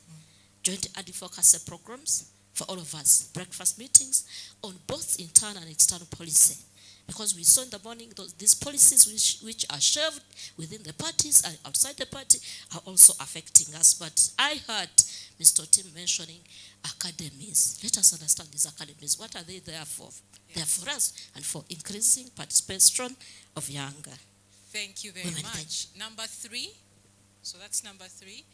programs for all of us, breakfast meetings on both internal and external policy. Because we saw in the morning these policies which are shelved within the parties and outside the party are also affecting us. But I heard Mr. Tim mentioning academies. Let us understand these academies. What are they there for? Yes. They are for us and for increasing participation of younger. Thank you very women. much. Number 3. So that's number 3.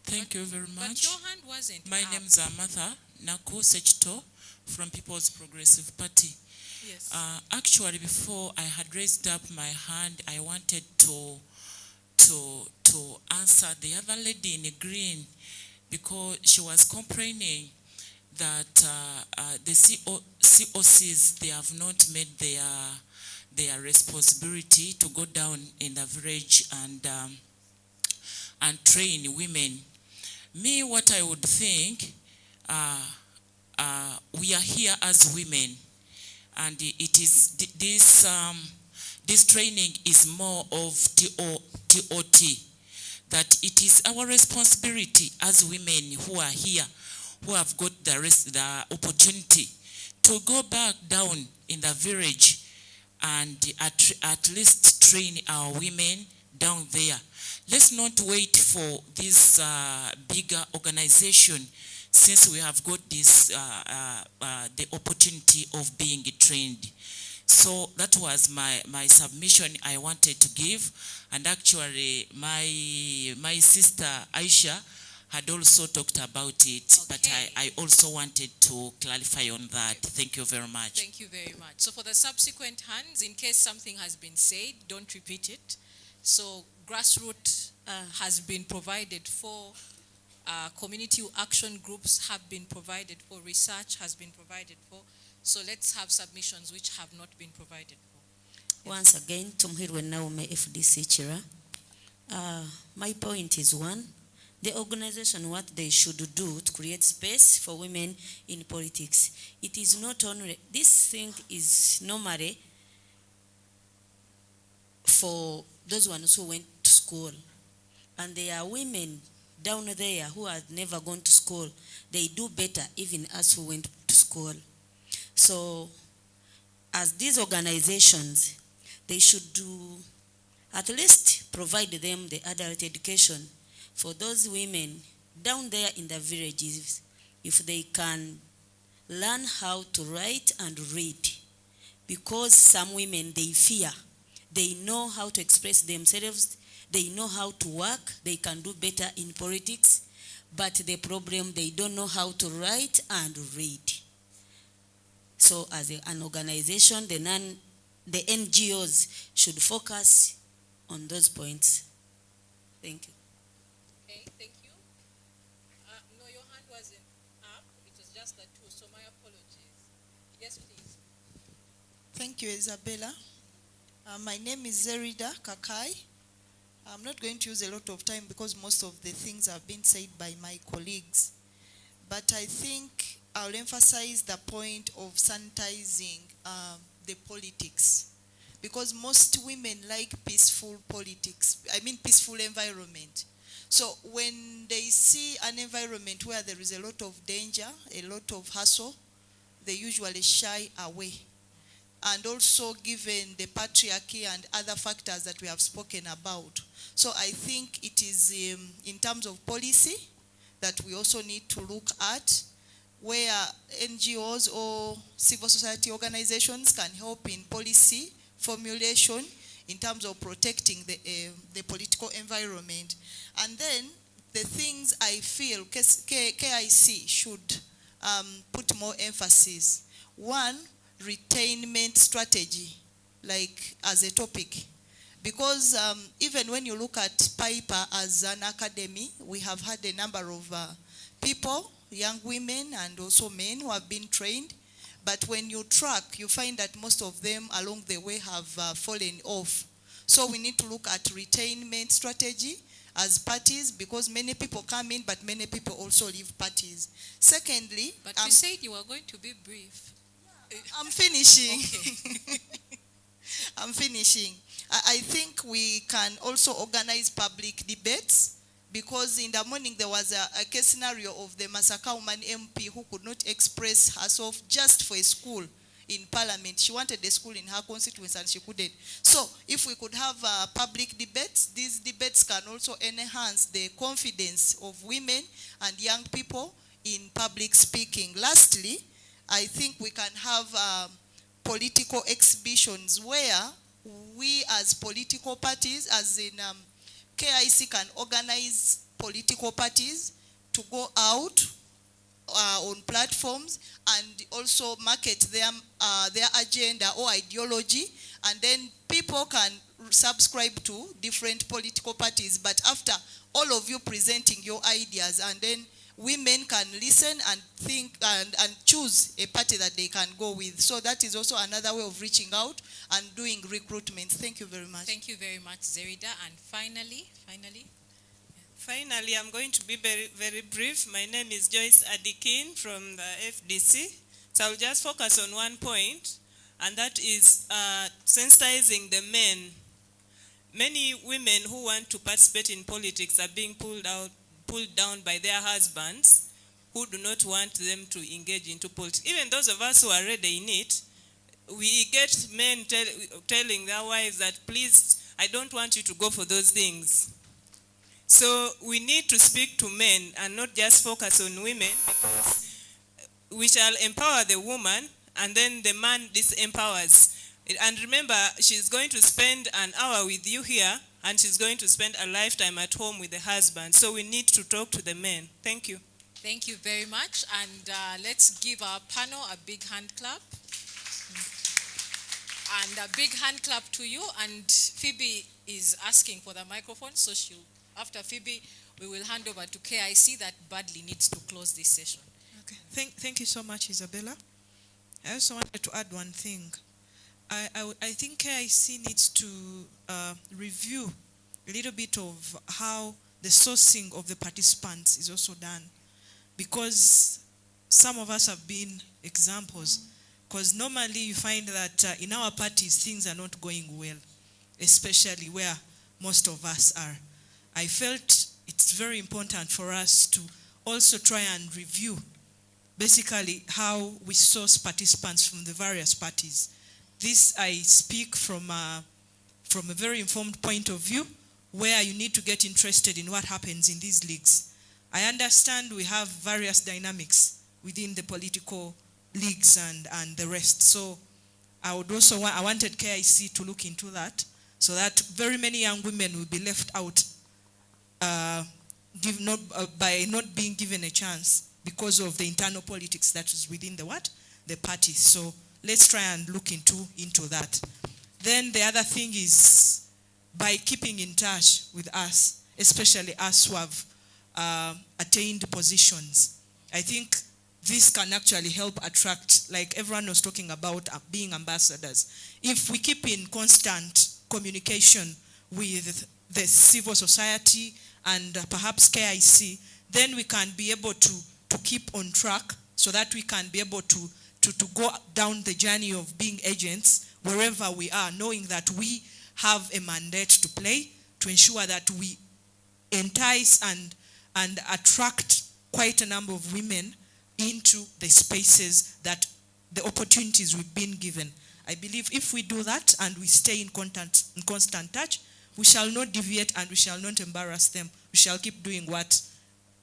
Thank you very much. But your hand wasn't My up. name is Martha Naku Sechto from People's Progressive Party. Yes. Actually, before I had raised up my hand, I wanted to answer the other lady in green, because she was complaining that the COCs, they have not made their responsibility to go down in the village and train women. Me, what I would think, we are here as women, and it is this training is more of TOT, that it is our responsibility as women who are here, who have got the opportunity to go back down in the village and at least train our women down there. Let's not wait for this bigger organization, since we have got this the opportunity of being trained. So that was my submission I wanted to give. And actually my sister Aisha had also talked about it, Okay. but I also wanted to clarify on that. Thank you very much. Thank you very much. So for the subsequent hands, in case something has been said, don't repeat it. So grassroots has been provided for, community action groups have been provided for, research has been provided for. So let's have submissions which have not been provided for. Once again, Tumhirwe Naume FDC Chira. My point is one, the organization, what they should do to create space for women in politics. It is not only, this thing is normally for those ones who went to school. And there are women down there who have never gone to school. They do better even us who went to school. So as these organizations, they should do at least provide them the adult education for those women down there in the villages, if they can learn how to write and read. Because some women, they fear. They know how to express themselves. They know how to work. They can do better in politics. But the problem, they don't know how to write and read. So as an organization, the NGOs should focus on those points. Thank you. Okay, thank you. No, your hand wasn't up. It was just the 2, so my apologies. Yes, please. Thank you, Isabella. My name is Zerida Kakai. I'm not going to use a lot of time because most of the things have been said by my colleagues. But I think I'll emphasize the point of sanitizing the politics. Because most women like peaceful politics, peaceful environment. So when they see an environment where there is a lot of danger, a lot of hassle, they usually shy away. And also given the patriarchy and other factors that we have spoken about. So I think it is in terms of policy that we also need to look at, where NGOs or civil society organizations can help in policy formulation in terms of protecting the political environment. And then the things I feel KIC should put more emphasis. One, retainment strategy, like as a topic. Because even when you look at Piper as an academy, we have had a number of people, young women and also men who have been trained. But when you track, you find that most of them along the way have fallen off. So we need to look at retainment strategy as parties, because many people come in, but many people also leave parties. Secondly, But you said you were going to be brief. I'm finishing. Okay. I'm finishing. I think we can also organize public debates, because in the morning there was a case scenario of the Masaka woman MP who could not express herself just for a school in Parliament. She wanted a school in her constituency and she couldn't. So if we could have public debates, these debates can also enhance the confidence of women and young people in public speaking. Lastly, I think we can have political exhibitions where we as political parties, as in KIC, can organize political parties to go out on platforms and also market their agenda or ideology, and then people can subscribe to different political parties. But after all of you presenting your ideas, and then women can listen and think and choose a party that they can go with. So that is also another way of reaching out and doing recruitment. Thank you very much. Thank you very much, Zerida. And finally, Finally, I'm going to be very, very brief. My name is Joyce Adikin from the FDC. So I'll just focus on one point, and that is sensitizing the men. Many women who want to participate in politics are being pulled down by their husbands, who do not want them to engage into politics. Even those of us who are already in it, we get men telling their wives that, please, I don't want you to go for those things. So we need to speak to men and not just focus on women, because we shall empower the woman and then the man disempowers. And remember, she's going to spend an hour with you here and she's going to spend a lifetime at home with the husband. So we need to talk to the men. Thank you. thank you very much. And let's give our panel a big hand clap. And a big hand clap to you. And Phoebe is asking for the microphone, so after Phoebe, we will hand over to KIC that badly needs to close this session. Okay. Thank you so much, Isabella. I also wanted to add one thing. I think KIC needs to review a little bit of how the sourcing of the participants is also done, because some of us have been examples. Because normally you find that in our parties things are not going well, especially where most of us are. I felt it's very important for us to also try and review basically how we source participants from the various parties. This I speak from a very informed point of view, where you need to get interested in what happens in these leagues. I understand we have various dynamics within the political leagues and the rest. So I wanted KIC to look into that, so that very many young women will be left out by not being given a chance because of the internal politics that is within the party. So let's try and look into that. Then the other thing is, by keeping in touch with us, especially us who have attained positions, I think this can actually help attract, like everyone was talking about, being ambassadors. If we keep in constant communication with the civil society and perhaps KIC, then we can be able to keep on track, so that we can be able to go down the journey of being agents wherever we are, knowing that we have a mandate to play to ensure that we entice and attract quite a number of women into the spaces, that the opportunities we've been given. I believe if we do that and we stay in constant touch, we shall not deviate and we shall not embarrass them. We shall keep doing what,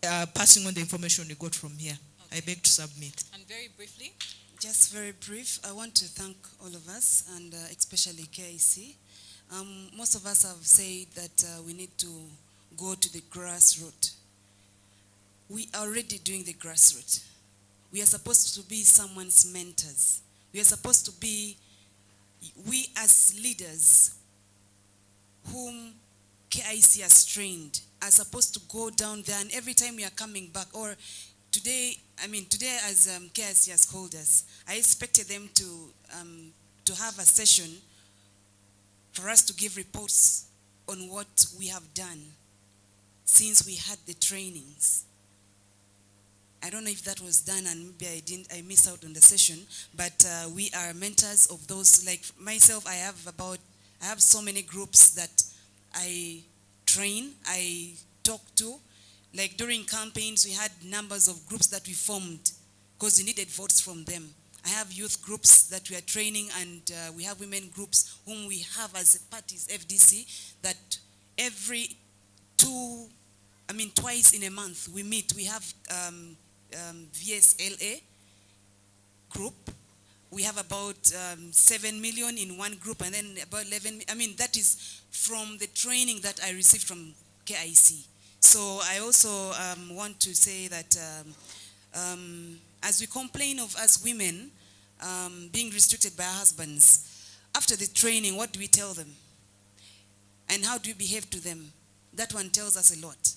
passing on the information we got from here. Okay. I beg to submit. And very briefly? Just very brief, I want to thank all of us, and especially KIC. Most of us have said that we need to go to the grassroots. We are already doing the grassroots. We are supposed to be someone's mentors. We are supposed to be, we as leaders, whom KIC has trained are supposed to go down there, and every time we are coming back, or today as KIC has called us, I expected them to have a session for us to give reports on what we have done since we had the trainings. I don't know if that was done, and maybe I missed out on the session, but we are mentors of those. Like myself, I have so many groups that I train, I talk to. Like during campaigns, we had numbers of groups that we formed because we needed votes from them. I have youth groups that we are training, and we have women groups whom we have as parties, FDC, that twice in a month we meet. We have VSLA group. We have about 7 million in one group, and then about 11, that is from the training that I received from KIC. So I also want to say that as we complain of us women being restricted by our husbands, after the training, what do we tell them? And how do we behave to them? That one tells us a lot.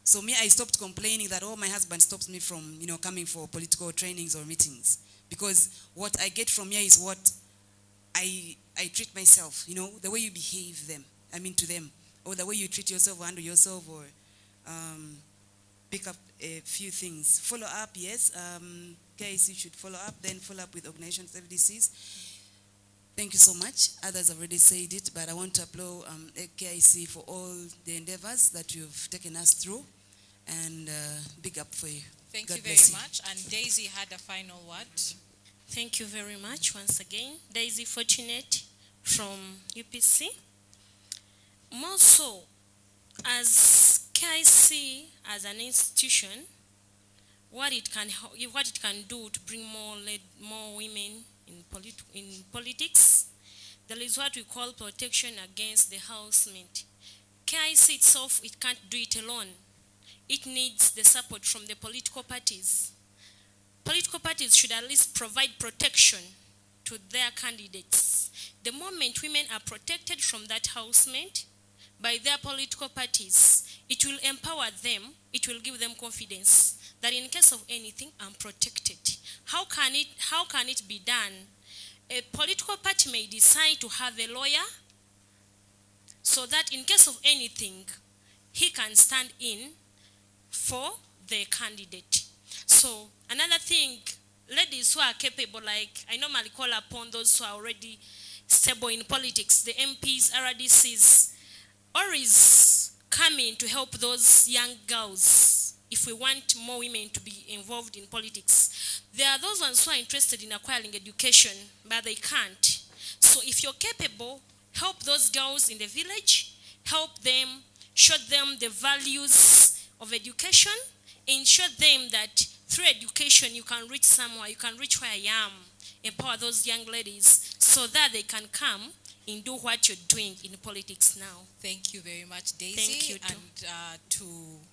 So me, I stopped complaining that, oh, my husband stops me from, coming for political trainings or meetings. Because what I get from here is what I treat myself, the way you behave to them, or the way you treat yourself or handle yourself, or pick up a few things. Follow up, yes. KIC should follow up, then follow up with organizations, FDCs. Thank you so much. Others have already said it, but I want to applaud KIC for all the endeavors that you've taken us through, and big up for you. Thank God you very bless much. And Daisy had a final word. Thank you very much once again. Daisy Fortunate from UPC. More so, as KIC as an institution, what it can do to bring more women in politics, there is what we call protection against the harassment. KIC itself, it can't do it alone. It needs the support from the political parties. Political parties should at least provide protection to their candidates. The moment women are protected from that harassment by their political parties, it will empower them, it will give them confidence that in case of anything, I'm protected. How can it be done? A political party may decide to have a lawyer so that in case of anything, he can stand in for the candidate. So another thing, ladies who are capable, like I normally call upon those who are already stable in politics, the MPs, RDCs, always coming to help those young girls if we want more women to be involved in politics. There are those ones who are interested in acquiring education, but they can't. So if you're capable, help those girls in the village, help them, show them the values of education, and show them that through education you can reach somewhere, you can reach where I am, empower those young ladies so that they can come and do what you're doing in politics now. Thank you very much, Daisy. Thank you too. And to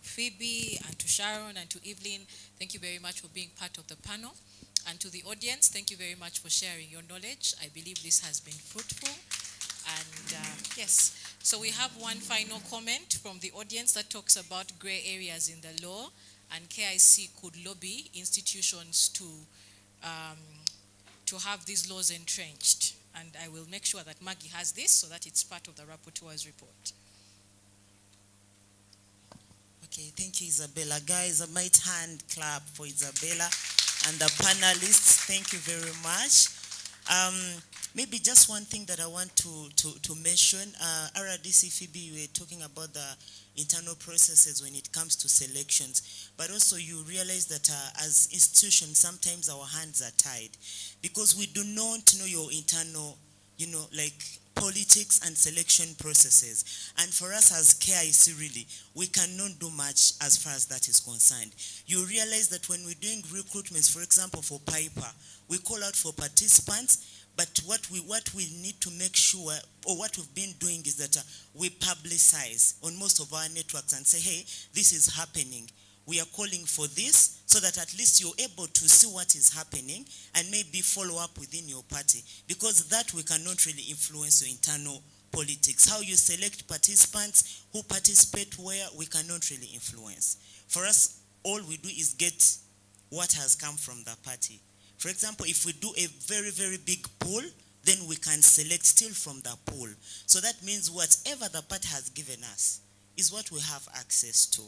Phoebe and to Sharon and to Evelyn, thank you very much for being part of the panel. And to the audience, thank you very much for sharing your knowledge. I believe this has been fruitful. And yes, so we have one final comment from the audience that talks about gray areas in the law, and KIC could lobby institutions to have these laws entrenched. And I will make sure that Maggie has this so that it's part of the rapporteur's report. Okay, thank you, Isabella. Guys, a might hand clap for Isabella and the panelists. Thank you very much. Maybe just one thing that I want to mention. RDC Phoebe, you were talking about the internal processes when it comes to selections, but also you realize that as institutions, sometimes our hands are tied because we do not know your internal, like politics and selection processes. And for us as KIC, really, we cannot do much as far as that is concerned. You realize that when we're doing recruitments, for example, for Piper, we call out for participants, but what we need to make sure, or what we've been doing, is that we publicize on most of our networks and say, hey, this is happening. We are calling for this, so that at least you're able to see what is happening and maybe follow up within your party, because that we cannot really influence your internal politics. How you select participants, who participate where, we cannot really influence. For us, all we do is get what has come from the party. For example, if we do a very, very big pool, then we can select still from the pool. So that means whatever the party has given us is what we have access to.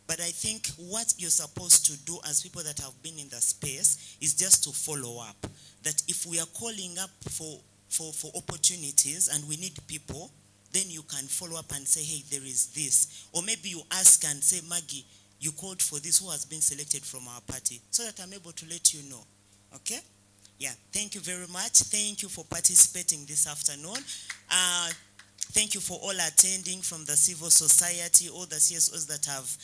But I think what you're supposed to do as people that have been in the space is just to follow up. That if we are calling up for opportunities and we need people, then you can follow up and say, hey, there is this. Or maybe you ask and say, Maggie, you called for this, who has been selected from our party, so that I'm able to let you know. Okay? Yeah, thank you very much. Thank you for participating this afternoon. Thank you for all attending from the civil society, all the CSOs that have